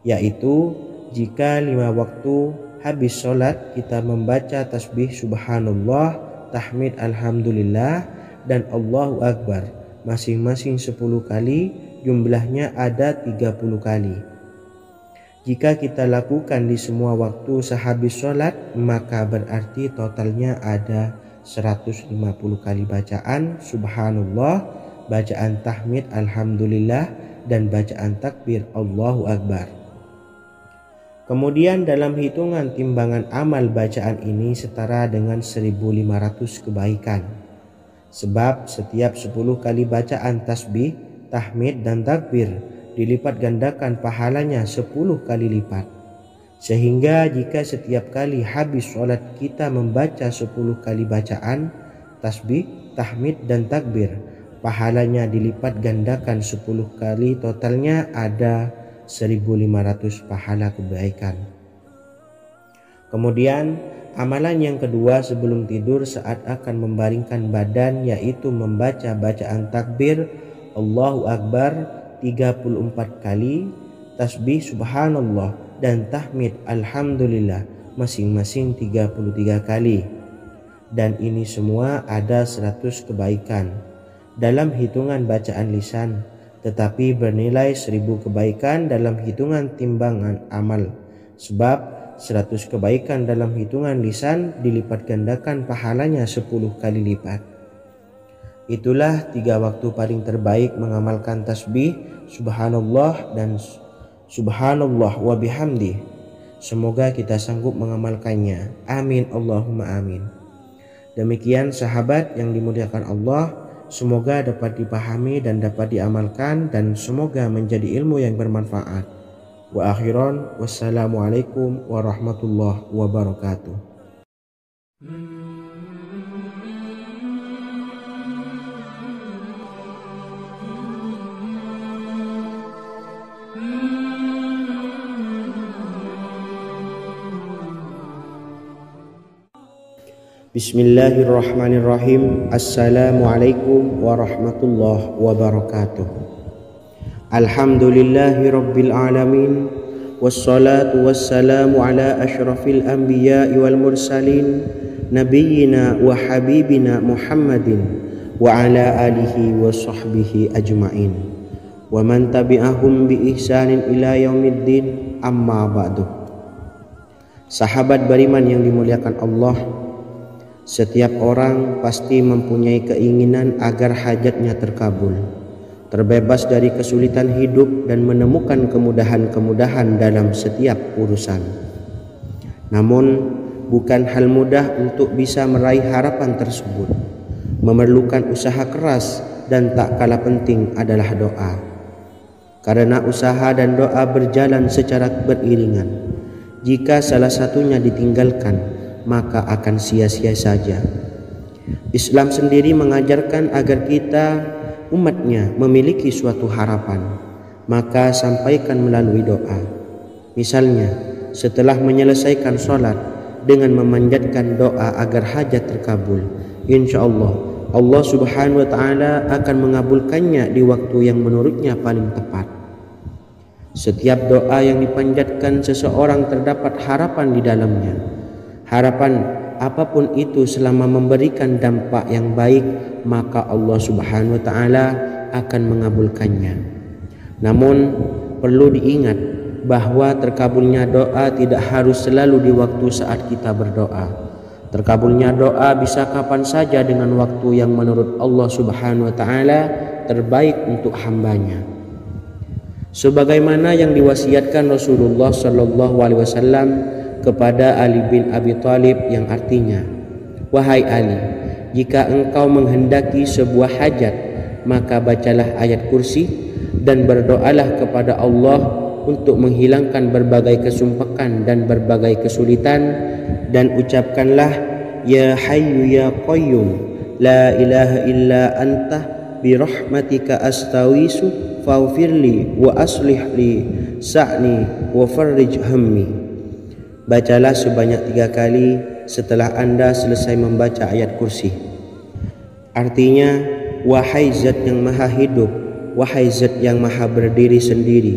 yaitu jika 5 waktu habis sholat kita membaca tasbih Subhanallah, tahmid Alhamdulillah, dan Allahu Akbar masing-masing 10 kali, jumlahnya ada 30 kali. Jika kita lakukan di semua waktu sehabis sholat, maka berarti totalnya ada 150 kali bacaan Subhanallah, bacaan tahmid Alhamdulillah, dan bacaan takbir Allahu Akbar. Kemudian dalam hitungan timbangan amal bacaan ini setara dengan 1500 kebaikan. Sebab setiap 10 kali bacaan tasbih, tahmid, dan takbir dilipat gandakan pahalanya 10 kali lipat. Sehingga jika setiap kali habis sholat kita membaca 10 kali bacaan tasbih, tahmid, dan takbir, pahalanya dilipat gandakan 10 kali, totalnya ada 1500 pahala kebaikan. Kemudian amalan yang kedua sebelum tidur saat akan membaringkan badan, yaitu membaca bacaan takbir Allahu Akbar 34 kali, tasbih Subhanallah, dan tahmid Alhamdulillah masing-masing 33 kali. Dan ini semua ada 100 kebaikan dalam hitungan bacaan lisan, tetapi bernilai 1000 kebaikan dalam hitungan timbangan amal. Sebab 100 kebaikan dalam hitungan lisan dilipat gandakan pahalanya 10 kali lipat. Itulah 3 waktu paling terbaik mengamalkan tasbih Subhanallah dan Subhanallah wa bihamdi. Semoga kita sanggup mengamalkannya. Amin Allahumma amin. Demikian sahabat yang dimuliakan Allah, semoga dapat dipahami dan dapat diamalkan, dan semoga menjadi ilmu yang bermanfaat. Wa akhiran, wassalamualaikum warahmatullahi wabarakatuh. Bismillahirrahmanirrahim. Assalamualaikum warahmatullahi wabarakatuh. Alhamdulillahi rabbil alamin, wassalatu wassalamu ala asyrafil anbiya'i wal mursalin nabiyyina wa habibina Muhammadin wa ala alihi wa sahbihi ajma'in wa man tabi'ahum bi ihsanin ila yaumiddin, amma ba'du. Sahabat beriman yang dimuliakan Allah, setiap orang pasti mempunyai keinginan agar hajatnya terkabul, terbebas dari kesulitan hidup dan menemukan kemudahan-kemudahan dalam setiap urusan. Namun bukan hal mudah untuk bisa meraih harapan tersebut. Memerlukan usaha keras dan tak kalah penting adalah doa. Karena usaha dan doa berjalan secara beriringan. Jika salah satunya ditinggalkan, maka akan sia-sia saja. Islam sendiri mengajarkan agar kita umatnya memiliki suatu harapan, maka sampaikan melalui doa. Misalnya, setelah menyelesaikan sholat dengan memanjatkan doa agar hajat terkabul, insya Allah Subhanahu wa Ta'ala akan mengabulkannya di waktu yang menurutnya paling tepat. Setiap doa yang dipanjatkan seseorang terdapat harapan di dalamnya. Harapan apapun itu selama memberikan dampak yang baik, maka Allah Subhanahu wa Ta'ala akan mengabulkannya. Namun perlu diingat bahwa terkabulnya doa tidak harus selalu di waktu saat kita berdoa. Terkabulnya doa bisa kapan saja dengan waktu yang menurut Allah Subhanahu wa Ta'ala terbaik untuk hambanya. Sebagaimana yang diwasiatkan Rasulullah Sallallahu Alaihi Wasallam kepada Ali bin Abi Thalib, yang artinya, wahai Ali, jika engkau menghendaki sebuah hajat, maka bacalah ayat kursi dan berdoalah kepada Allah untuk menghilangkan berbagai kesumpakan dan berbagai kesulitan, dan ucapkanlah, ya hayyu ya qayyum la ilaha illa anta birahmatika astawisu faghfirli wa aslih li sa'ni wa farrij hammi. Bacalah sebanyak 3 kali setelah Anda selesai membaca ayat kursi. Artinya, wahai zat yang maha hidup, wahai zat yang maha berdiri sendiri,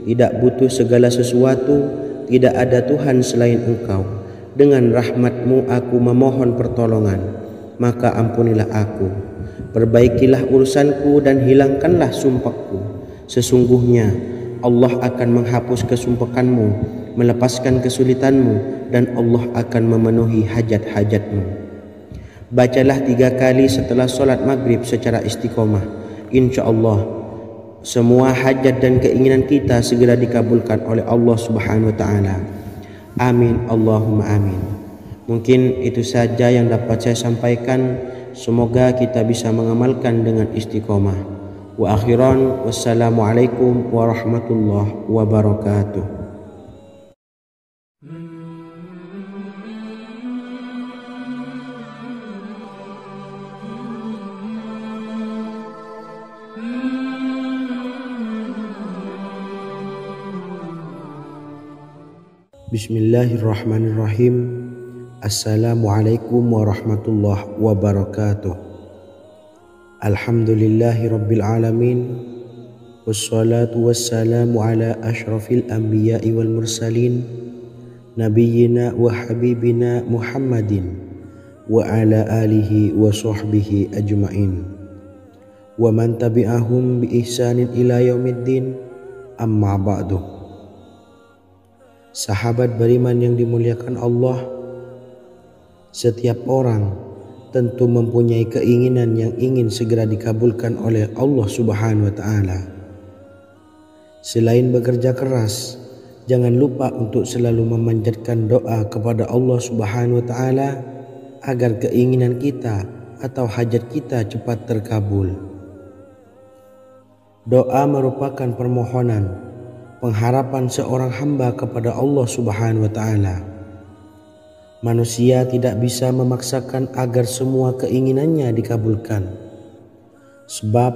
tidak butuh segala sesuatu, tidak ada Tuhan selain Engkau. Dengan rahmat-Mu aku memohon pertolongan, maka ampunilah aku. Perbaikilah urusanku dan hilangkanlah sumpahku. Sesungguhnya Allah akan menghapus kesumpahanmu, melepaskan kesulitanmu, dan Allah akan memenuhi hajat-hajatmu. Bacalah 3 kali setelah sholat maghrib secara istiqomah. Insya Allah semua hajat dan keinginan kita segera dikabulkan oleh Allah Subhanahu wa Ta'ala. Amin, Allahumma amin. Mungkin itu saja yang dapat saya sampaikan. Semoga kita bisa mengamalkan dengan istiqomah. Wa akhiran, wassalamualaikum warahmatullahi wabarakatuh. Bismillahirrahmanirrahim. Assalamualaikum warahmatullahi wabarakatuh. Alhamdulillahi rabbil alamin, wassalatu wassalamu ala asyrafil anbiya'i wal mursalin nabiyyina wa habibina Muhammadin wa ala alihi wa sahbihi ajma'in wa man tabi'ahum bi ihsanin ila yaumiddin, amma ba'du. Sahabat beriman yang dimuliakan Allah, setiap orang tentu mempunyai keinginan yang ingin segera dikabulkan oleh Allah Subhanahu wa Ta'ala. Selain bekerja keras, jangan lupa untuk selalu memanjatkan doa kepada Allah Subhanahu wa Ta'ala agar keinginan kita atau hajat kita cepat terkabul. Doa merupakan permohonan, pengharapan seorang hamba kepada Allah Subhanahu wa Ta'ala. Manusia tidak bisa memaksakan agar semua keinginannya dikabulkan, sebab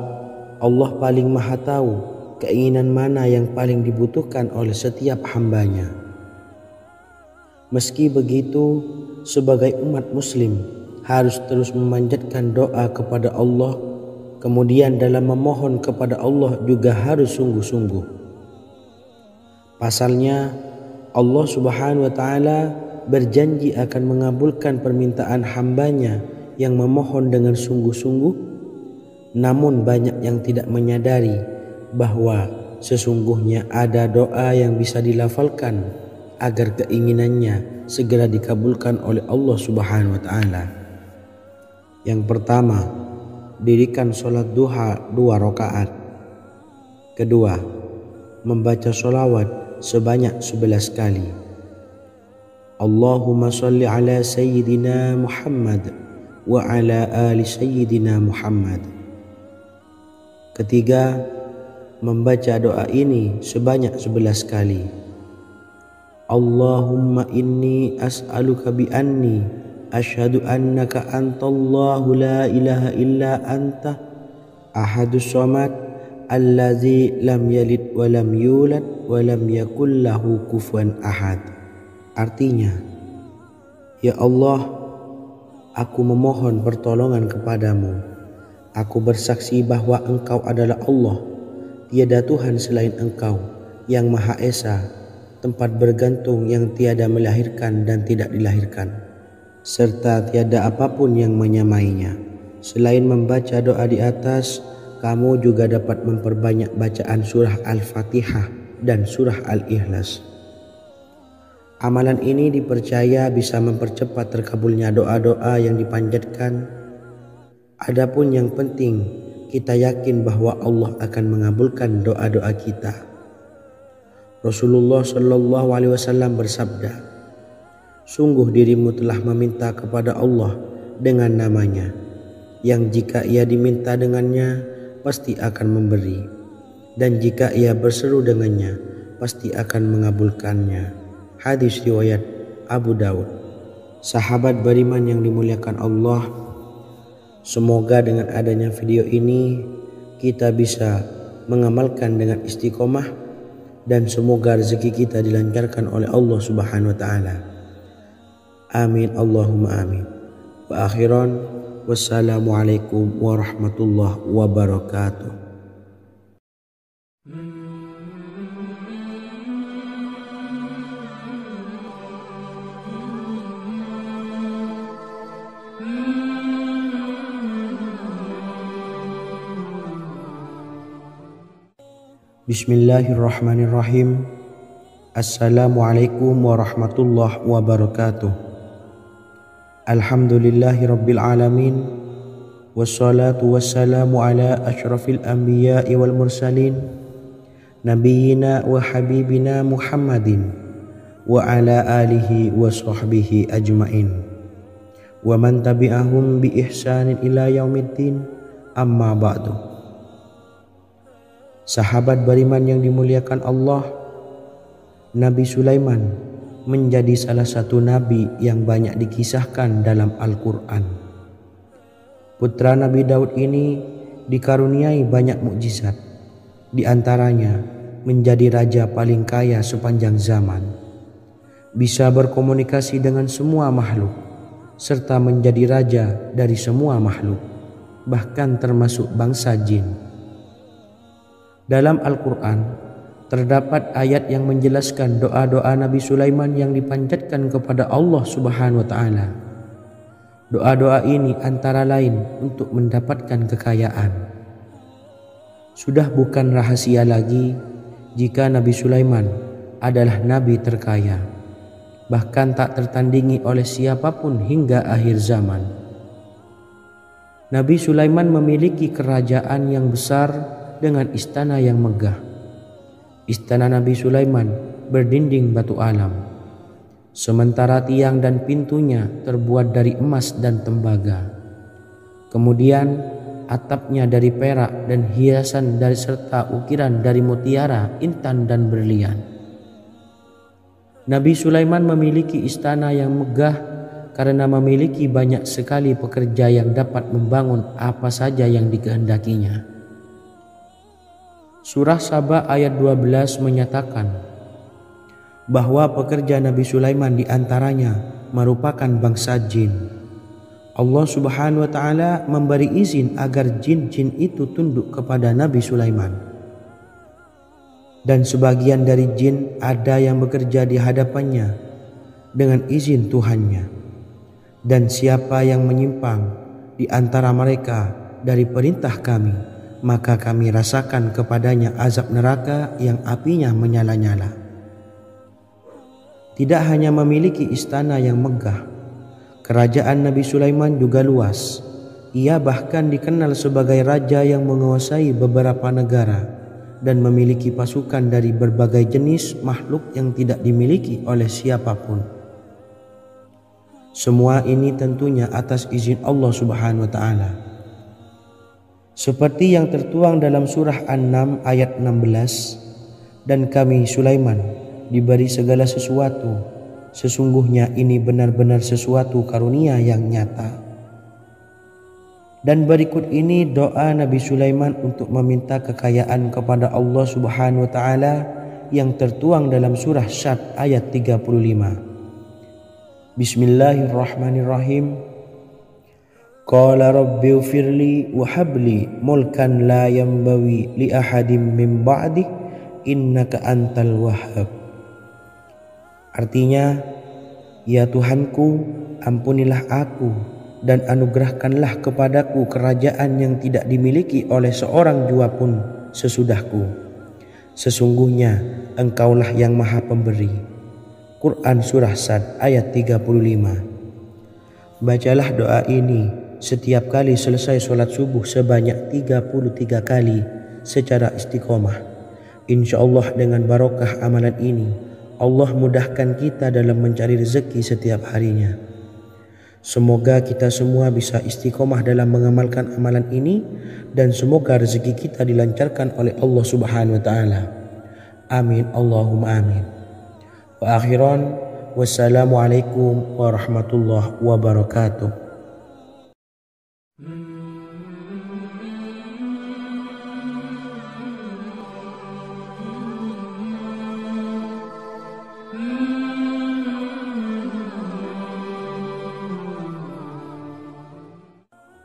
Allah paling maha tahu keinginan mana yang paling dibutuhkan oleh setiap hambanya. Meski begitu, sebagai umat muslim harus terus memanjatkan doa kepada Allah, kemudian dalam memohon kepada Allah juga harus sungguh-sungguh. Pasalnya Allah Subhanahu wa taala berjanji akan mengabulkan permintaan hambanya yang memohon dengan sungguh-sungguh. Namun banyak yang tidak menyadari bahwa sesungguhnya ada doa yang bisa dilafalkan agar keinginannya segera dikabulkan oleh Allah Subhanahu wa taala. Yang pertama, dirikan sholat duha 2 rakaat. Kedua, membaca sholawat sebanyak 11 kali. Allahumma sholli ala sayyidina Muhammad wa ala ali sayyidina Muhammad. Ketiga, membaca doa ini sebanyak 11 kali. Allahumma inni as'aluka bi anni asyhadu annaka antallahu la ilaha illa anta ahadus samad allazi lam yalid wa lam yulad wa lam yakul lahu kufuwan ahad. Artinya, ya Allah, aku memohon pertolongan kepadamu. Aku bersaksi bahwa Engkau adalah Allah, tiada Tuhan selain Engkau, yang Maha Esa, tempat bergantung yang tiada melahirkan dan tidak dilahirkan, serta tiada apapun yang menyamainya. Selain membaca doa di atas, kamu juga dapat memperbanyak bacaan surah Al-Fatihah dan surah Al-Ikhlas. Amalan ini dipercaya bisa mempercepat terkabulnya doa-doa yang dipanjatkan. Adapun yang penting, kita yakin bahwa Allah akan mengabulkan doa-doa kita. Rasulullah Shallallahu Alaihi Wasallam bersabda, sungguh dirimu telah meminta kepada Allah dengan namanya, yang jika ia diminta dengannya, pasti akan memberi, dan jika ia berseru dengannya, pasti akan mengabulkannya. Hadis riwayat Abu Dawud. Sahabat beriman yang dimuliakan Allah, semoga dengan adanya video ini kita bisa mengamalkan dengan istiqomah, dan semoga rezeki kita dilancarkan oleh Allah Subhanahu wa taala. Amin Allahumma amin. Wa akhiran, wassalamualaikum warahmatullahi wabarakatuh. Bismillahirrahmanirrahim. Assalamualaikum warahmatullahi wabarakatuh. Alhamdulillahi rabbil alamin. Wassalatu wassalamu ala asyrafil anbiya'i wal mursalin, nabiyyina wa habibina Muhammadin wa ala alihi wa sahbihi ajmain, wa man tabi'ahum bi ihsanin ila yaumiddin, amma ba'du. Sahabat beriman yang dimuliakan Allah, Nabi Sulaiman menjadi salah satu nabi yang banyak dikisahkan dalam Al-Quran. Putra Nabi Daud ini dikaruniai banyak mukjizat, di antaranya menjadi raja paling kaya sepanjang zaman, bisa berkomunikasi dengan semua makhluk, serta menjadi raja dari semua makhluk, bahkan termasuk bangsa jin. Dalam Al-Quran terdapat ayat yang menjelaskan doa-doa Nabi Sulaiman yang dipanjatkan kepada Allah Subhanahu wa taala. Doa-doa ini antara lain untuk mendapatkan kekayaan. Sudah bukan rahasia lagi jika Nabi Sulaiman adalah nabi terkaya, bahkan tak tertandingi oleh siapapun hingga akhir zaman. Nabi Sulaiman memiliki kerajaan yang besar dengan istana yang megah. Istana Nabi Sulaiman berdinding batu alam, sementara tiang dan pintunya terbuat dari emas dan tembaga. Kemudian atapnya dari perak dan hiasan dari serta ukiran dari mutiara, intan dan berlian. Nabi Sulaiman memiliki istana yang megah karena memiliki banyak sekali pekerja yang dapat membangun apa saja yang dikehendakinya. Surah Saba ayat 12 menyatakan bahwa pekerja Nabi Sulaiman diantaranya merupakan bangsa jin. Allah Subhanahu wa taala memberi izin agar jin-jin itu tunduk kepada Nabi Sulaiman. dan sebagian dari jin ada yang bekerja di hadapannya dengan izin Tuhannya. Dan siapa yang menyimpang di antara mereka dari perintah kami, maka kami rasakan kepadanya azab neraka yang apinya menyala-nyala. Tidak hanya memiliki istana yang megah, kerajaan Nabi Sulaiman juga luas. Ia bahkan dikenal sebagai raja yang menguasai beberapa negara dan memiliki pasukan dari berbagai jenis makhluk yang tidak dimiliki oleh siapapun. Semua ini tentunya atas izin Allah Subhanahu wa Ta'ala. Seperti yang tertuang dalam surah An-Naml ayat 16, dan kami Sulaiman diberi segala sesuatu, sesungguhnya ini benar-benar sesuatu karunia yang nyata. Dan berikut ini doa Nabi Sulaiman untuk meminta kekayaan kepada Allah Subhanahu wa Ta'ala yang tertuang dalam surah Syad ayat 35. Bismillahirrahmanirrahim. Qala rabbi ufirli wa habli mulkan la yanbawi li ahadim min ba'di innaka antal wahhab. Artinya, ya Tuhanku, ampunilah aku dan anugerahkanlah kepadaku kerajaan yang tidak dimiliki oleh seorang jua pun sesudahku. Sesungguhnya Engkaulah yang Maha Pemberi. Quran Surah Sad ayat 35. Bacalah doa ini setiap kali selesai sholat subuh sebanyak 33 kali secara istiqomah. Insya Allah dengan barokah amalan ini, Allah mudahkan kita dalam mencari rezeki setiap harinya. Semoga kita semua bisa istiqomah dalam mengamalkan amalan ini, dan semoga rezeki kita dilancarkan oleh Allah Subhanahu wa Ta'ala. Amin Allahumma amin. Wa akhiran, wassalamualaikum warahmatullahi wabarakatuh.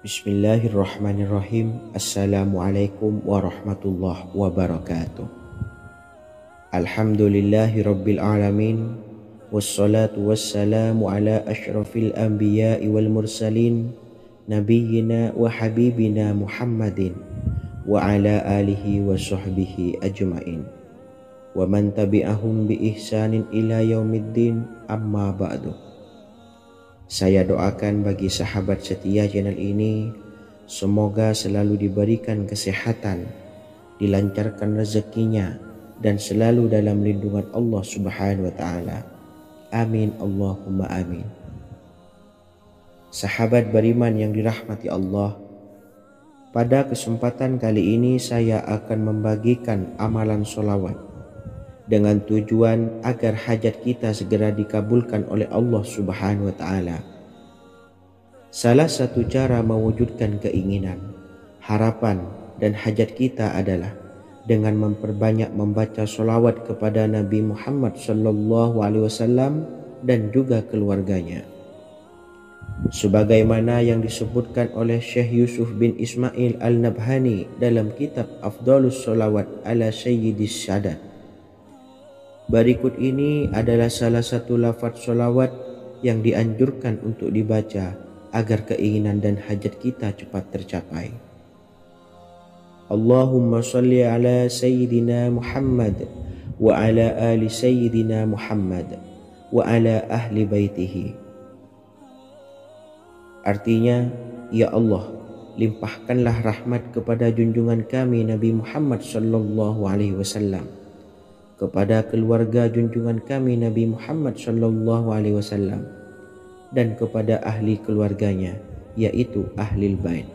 Bismillahirrahmanirrahim. Assalamualaikum warahmatullahi wabarakatuh. Alhamdulillahi rabbil alamin. Wassalatu wassalamu ala ashrafil anbiya'i wal mursalin, nabiyyina wa habibina Muhammadin wa ala alihi wa sahbihi ajma'in wa man tabi'ahum bi ihsanin ila yaumiddin, amma ba'du. Saya doakan bagi sahabat setia channel ini, semoga selalu diberikan kesehatan, dilancarkan rezekinya, dan selalu dalam lindungan Allah Subhanahu wa Ta'ala. Amin Allahumma amin. Sahabat beriman yang dirahmati Allah, pada kesempatan kali ini saya akan membagikan amalan sholawat dengan tujuan agar hajat kita segera dikabulkan oleh Allah Subhanahu wa Ta'ala. Salah satu cara mewujudkan keinginan, harapan, dan hajat kita adalah dengan memperbanyak membaca sholawat kepada Nabi Muhammad SAW dan juga keluarganya. Sebagaimana yang disebutkan oleh Syekh Yusuf bin Ismail Al-Nabhani dalam kitab Afdhalus Sholawat ala Sayyidis Sadat. Berikut ini adalah salah satu lafaz sholawat yang dianjurkan untuk dibaca agar keinginan dan hajat kita cepat tercapai. Allahumma salli ala Sayyidina Muhammad wa ala ali Sayyidina Muhammad wa ala ahli baitihi. Artinya, ya Allah, limpahkanlah rahmat kepada junjungan kami Nabi Muhammad sallallahu alaihi wasallam, kepada keluarga junjungan kami Nabi Muhammad sallallahu alaihi wasallam, dan kepada ahli keluarganya, yaitu ahlil bait.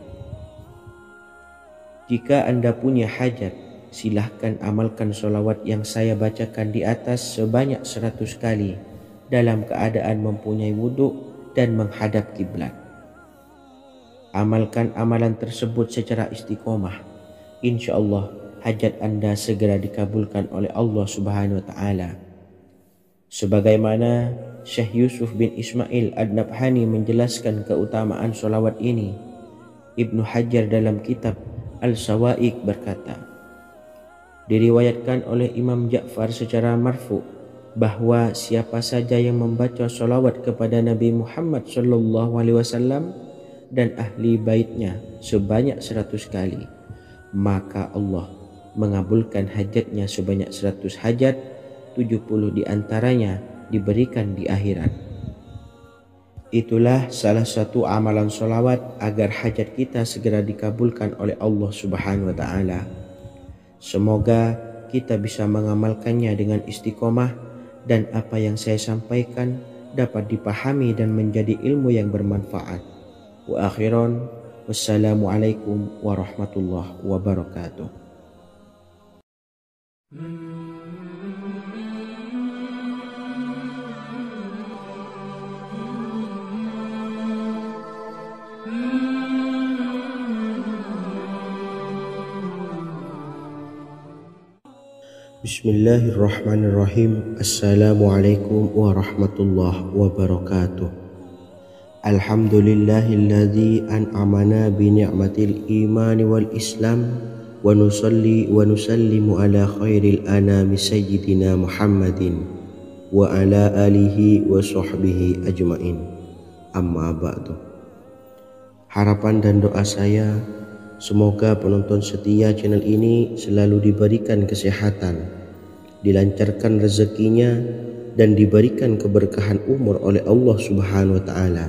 Jika Anda punya hajat, silahkan amalkan sholawat yang saya bacakan di atas sebanyak 100 kali dalam keadaan mempunyai wudhu dan menghadap kiblat. Amalkan amalan tersebut secara istiqomah. Insya Allah hajat Anda segera dikabulkan oleh Allah Subhanahu wa Ta'ala. Sebagaimana Syekh Yusuf bin Ismail Ad-Nabhani menjelaskan keutamaan sholawat ini, Ibnu Hajar dalam kitab Al-Sawa'iq berkata, Diriwayatkan oleh Imam Ja'far secara marfu bahwa siapa saja yang membaca sholawat kepada Nabi Muhammad SAW dan ahli baitnya sebanyak 100 kali, maka Allah mengabulkan hajatnya sebanyak 100 hajat, 70 diantaranya diberikan di akhirat. Itulah salah satu amalan sholawat agar hajat kita segera dikabulkan oleh Allah Subhanahu wa Ta'ala. Semoga kita bisa mengamalkannya dengan istiqomah dan apa yang saya sampaikan dapat dipahami dan menjadi ilmu yang bermanfaat. Wa akhiran, wassalamualaikum warahmatullahi wabarakatuh. Bismillahirrahmanirrahim. Assalamualaikum warahmatullahi wabarakatuh. Alhamdulillahilladzi an'amana bi ni'matil imani wal islam wa nusalli wa nusallimu ala khairil anami sayyidina Muhammadin wa ala alihi wa sahbihi ajmain. Amma ba'du. Harapan dan doa saya, semoga penonton setia channel ini selalu diberikan kesehatan, dilancarkan rezekinya, dan diberikan keberkahan umur oleh Allah Subhanahu wa Ta'ala.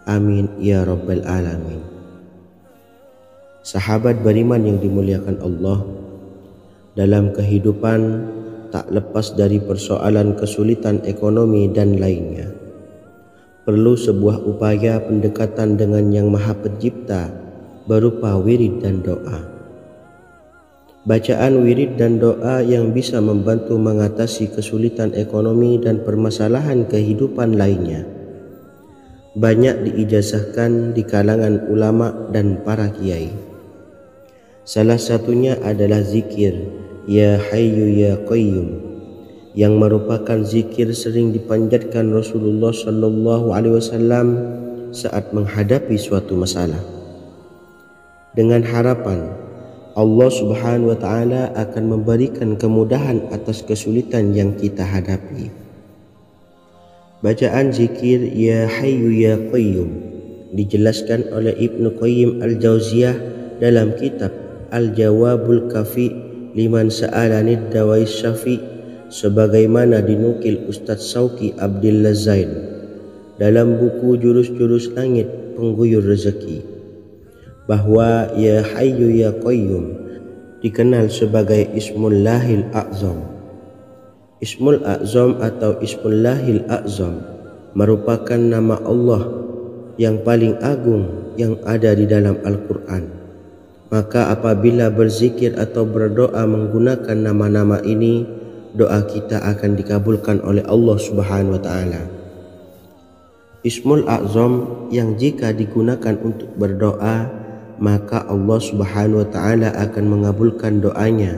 Amin ya rabbal alamin. Sahabat beriman yang dimuliakan Allah, dalam kehidupan tak lepas dari persoalan kesulitan ekonomi dan lainnya. Perlu sebuah upaya pendekatan dengan Yang Maha Pencipta berupa wirid dan doa. Bacaan wirid dan doa yang bisa membantu mengatasi kesulitan ekonomi dan permasalahan kehidupan lainnya banyak diijazahkan di kalangan ulama dan para kiai. Salah satunya adalah zikir Ya Hayyu Ya Qayyum, yang merupakan zikir sering dipanjatkan Rasulullah SAW saat menghadapi suatu masalah, dengan harapan Allah Subhanahu wa Ta'ala akan memberikan kemudahan atas kesulitan yang kita hadapi. Bacaan zikir Ya Hayyu Ya Qayyum dijelaskan oleh Ibnu Qayyim Al-Jauziyah dalam kitab Al-Jawabul Kafi liman sa'alanid dawais syafi, sebagaimana dinukil Ustadz Sauki Abdillah Zain dalam buku Jurus-Jurus Langit Pengguyur Rezeki, bahwa Ya Hayyu Ya Qayyum dikenal sebagai Ismullahil A'zam. Ismul A'zam atau Ismullahil A'zam merupakan nama Allah yang paling agung yang ada di dalam Al-Quran. Maka apabila berzikir atau berdoa menggunakan nama-nama ini, doa kita akan dikabulkan oleh Allah Subhanahu wa Ta'ala. Ismul A'zam yang jika digunakan untuk berdoa, maka Allah Subhanahu wa Ta'ala akan mengabulkan doanya,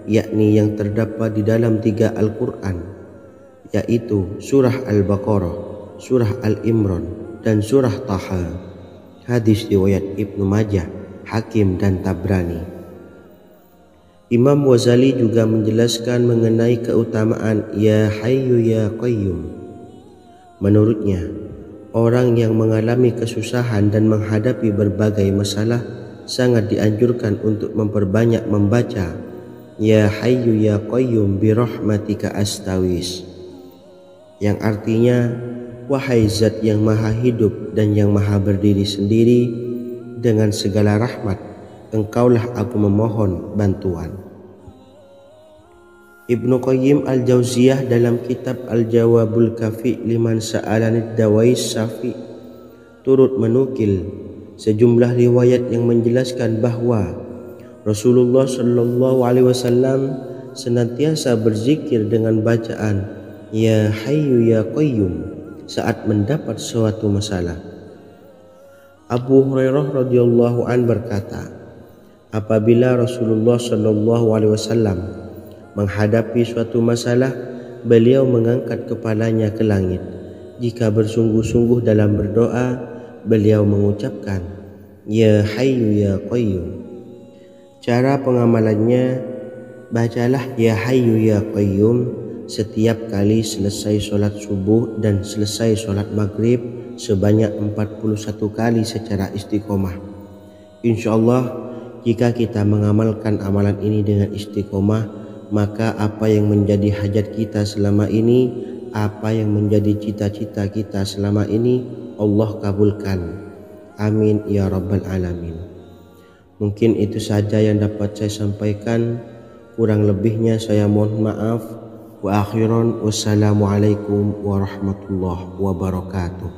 yakni yang terdapat di dalam 3 Al-Quran, yaitu surah Al-Baqarah, surah Al-Imran, dan surah Taha. Hadis riwayat Ibnu Majah, Hakim, dan Tabrani. Imam Ghazali juga menjelaskan mengenai keutamaan Ya Hayyu Ya Qayyum. Menurutnya, orang yang mengalami kesusahan dan menghadapi berbagai masalah sangat dianjurkan untuk memperbanyak membaca Ya Hayyu Ya Qayyum bi rahmatika astawis, yang artinya, wahai zat yang maha hidup dan yang maha berdiri sendiri, dengan segala rahmat engkaulah aku memohon bantuan. Ibnu Qayyim Al-Jauziyah dalam kitab Al-Jawabul Kafi liman sa'alanid dawais syafi turut menukil sejumlah riwayat yang menjelaskan bahwa Rasulullah SAW senantiasa berzikir dengan bacaan Ya Hayyu Ya Qayyum saat mendapat suatu masalah. Abu Hurairah radhiyallahu an berkata, apabila Rasulullah SAW menghadapi suatu masalah, beliau mengangkat kepalanya ke langit. Jika bersungguh-sungguh dalam berdoa, beliau mengucapkan Ya Hayyu Ya Qayyum. Cara pengamalannya, Bacalah Ya Hayyu Ya Qayyum setiap kali selesai sholat subuh dan selesai sholat maghrib sebanyak 41 kali secara istiqomah. Insyaallah jika kita mengamalkan amalan ini dengan istiqomah, maka apa yang menjadi hajat kita selama ini, apa yang menjadi cita-cita kita selama ini, Allah kabulkan. Amin ya rabbal alamin. Mungkin itu saja yang dapat saya sampaikan. Kurang lebihnya saya mohon maaf. Wa akhiran wassalamualaikum warahmatullahi wabarakatuh.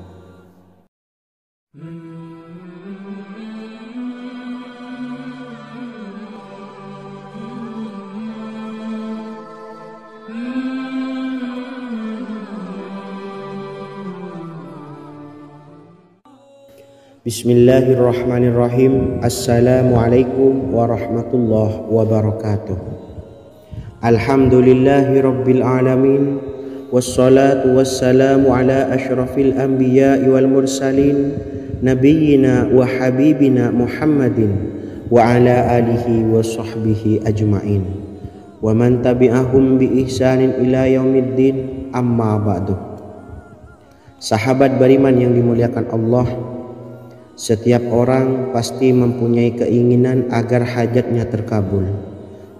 Bismillahirrahmanirrahim. Assalamualaikum warahmatullahi wabarakatuh. Alhamdulillahi rabbil alamin. Wassalatu wassalamu ala ashrafil anbiya'i wal mursalin nabiyyina wa habibina Muhammadin wa ala alihi wa sahbihi ajma'in wa man tabi'ahum bi ihsanin ila yaumiddin, amma ba'du. Sahabat beriman yang dimuliakan Allah, setiap orang pasti mempunyai keinginan agar hajatnya terkabul,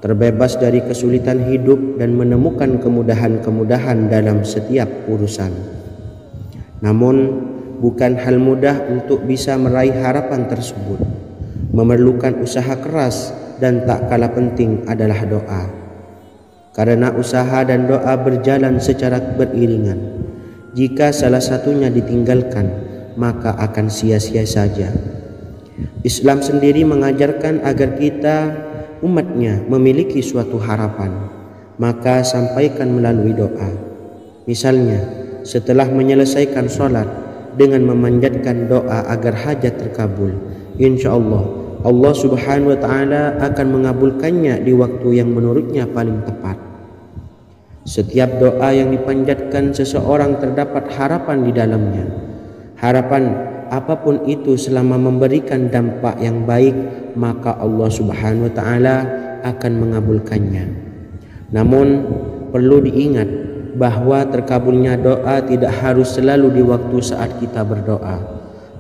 terbebas dari kesulitan hidup dan menemukan kemudahan-kemudahan dalam setiap urusan. Namun, bukan hal mudah untuk bisa meraih harapan tersebut. Memerlukan usaha keras dan tak kalah penting adalah doa. Karena usaha dan doa berjalan secara beriringan. Jika salah satunya ditinggalkan, maka akan sia-sia saja. Islam sendiri mengajarkan agar kita umatnya memiliki suatu harapan, maka sampaikan melalui doa. Misalnya, setelah menyelesaikan sholat dengan memanjatkan doa agar hajat terkabul, insyaallah Allah subhanahu wa ta'ala akan mengabulkannya di waktu yang menurutnya paling tepat. Setiap doa yang dipanjatkan seseorang terdapat harapan di dalamnya. Harapan apapun itu selama memberikan dampak yang baik, maka Allah subhanahu wa ta'ala akan mengabulkannya. Namun perlu diingat bahwa terkabulnya doa tidak harus selalu di waktu saat kita berdoa.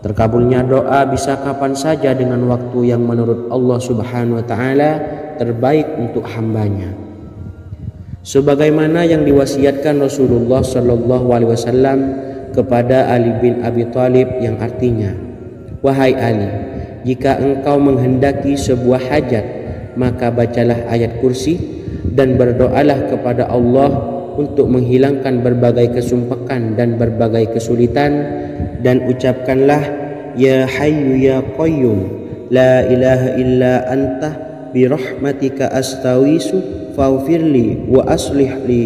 Terkabulnya doa bisa kapan saja dengan waktu yang menurut Allah subhanahu wa ta'ala terbaik untuk hambanya. Sebagaimana yang diwasiatkan Rasulullah sallallahu alaihi wasallam kepada Ali bin Abi Thalib, yang artinya, wahai Ali, jika engkau menghendaki sebuah hajat, maka bacalah ayat kursi dan berdoalah kepada Allah untuk menghilangkan berbagai kesumpakan dan berbagai kesulitan, dan ucapkanlah Ya Hayyu Ya Qayyum la ilaha illa anta birahmatika astawisu faghfirli wa aslih li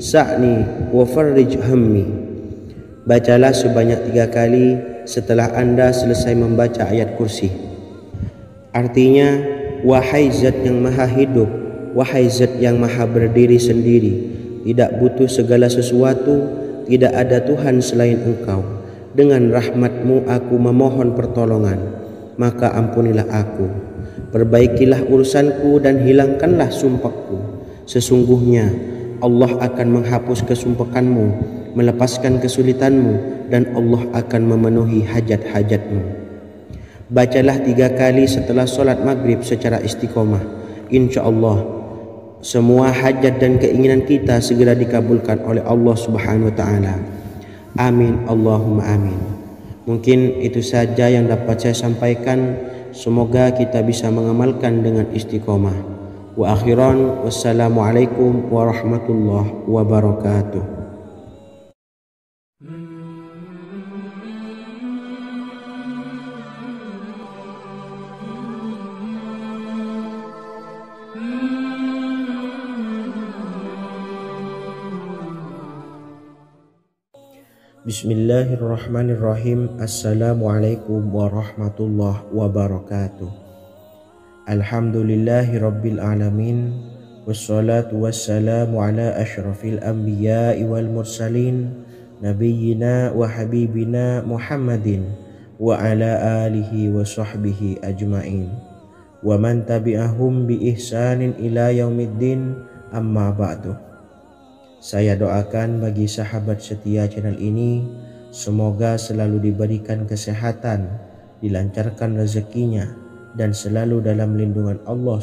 sa'ni wa farrij hammi. Bacalah sebanyak 3 kali setelah Anda selesai membaca ayat kursi. Artinya, wahai zat yang maha hidup, wahai zat yang maha berdiri sendiri, tidak butuh segala sesuatu, tidak ada Tuhan selain Engkau. Dengan rahmat-Mu aku memohon pertolongan, maka ampunilah aku. Perbaikilah urusanku dan hilangkanlah sumpahku. Sesungguhnya Allah akan menghapus kesumpahanmu, melepaskan kesulitanmu, dan Allah akan memenuhi hajat-hajatmu. Bacalah 3 kali setelah sholat maghrib secara istiqomah. Insyaallah semua hajat dan keinginan kita segera dikabulkan oleh Allah subhanahu wa ta'ala. Amin Allahumma amin. Mungkin itu saja yang dapat saya sampaikan. Semoga kita bisa mengamalkan dengan istiqomah. Wa akhiran wassalamualaikum warahmatullahi wabarakatuh. Bismillahirrahmanirrahim. Assalamualaikum warahmatullahi wabarakatuh. Alhamdulillahi rabbil alamin. Wassalatu wassalamu ala ashrafil anbiya'i wal mursalin nabiyyina wa habibina Muhammadin wa ala alihi wa sahbihi ajma'in. wa man tabi'ahum bi ihsanin ila yaumiddin, amma ba'du. Saya doakan bagi sahabat setia channel ini, semoga selalu diberikan kesehatan, dilancarkan rezekinya, dan selalu dalam lindungan Allah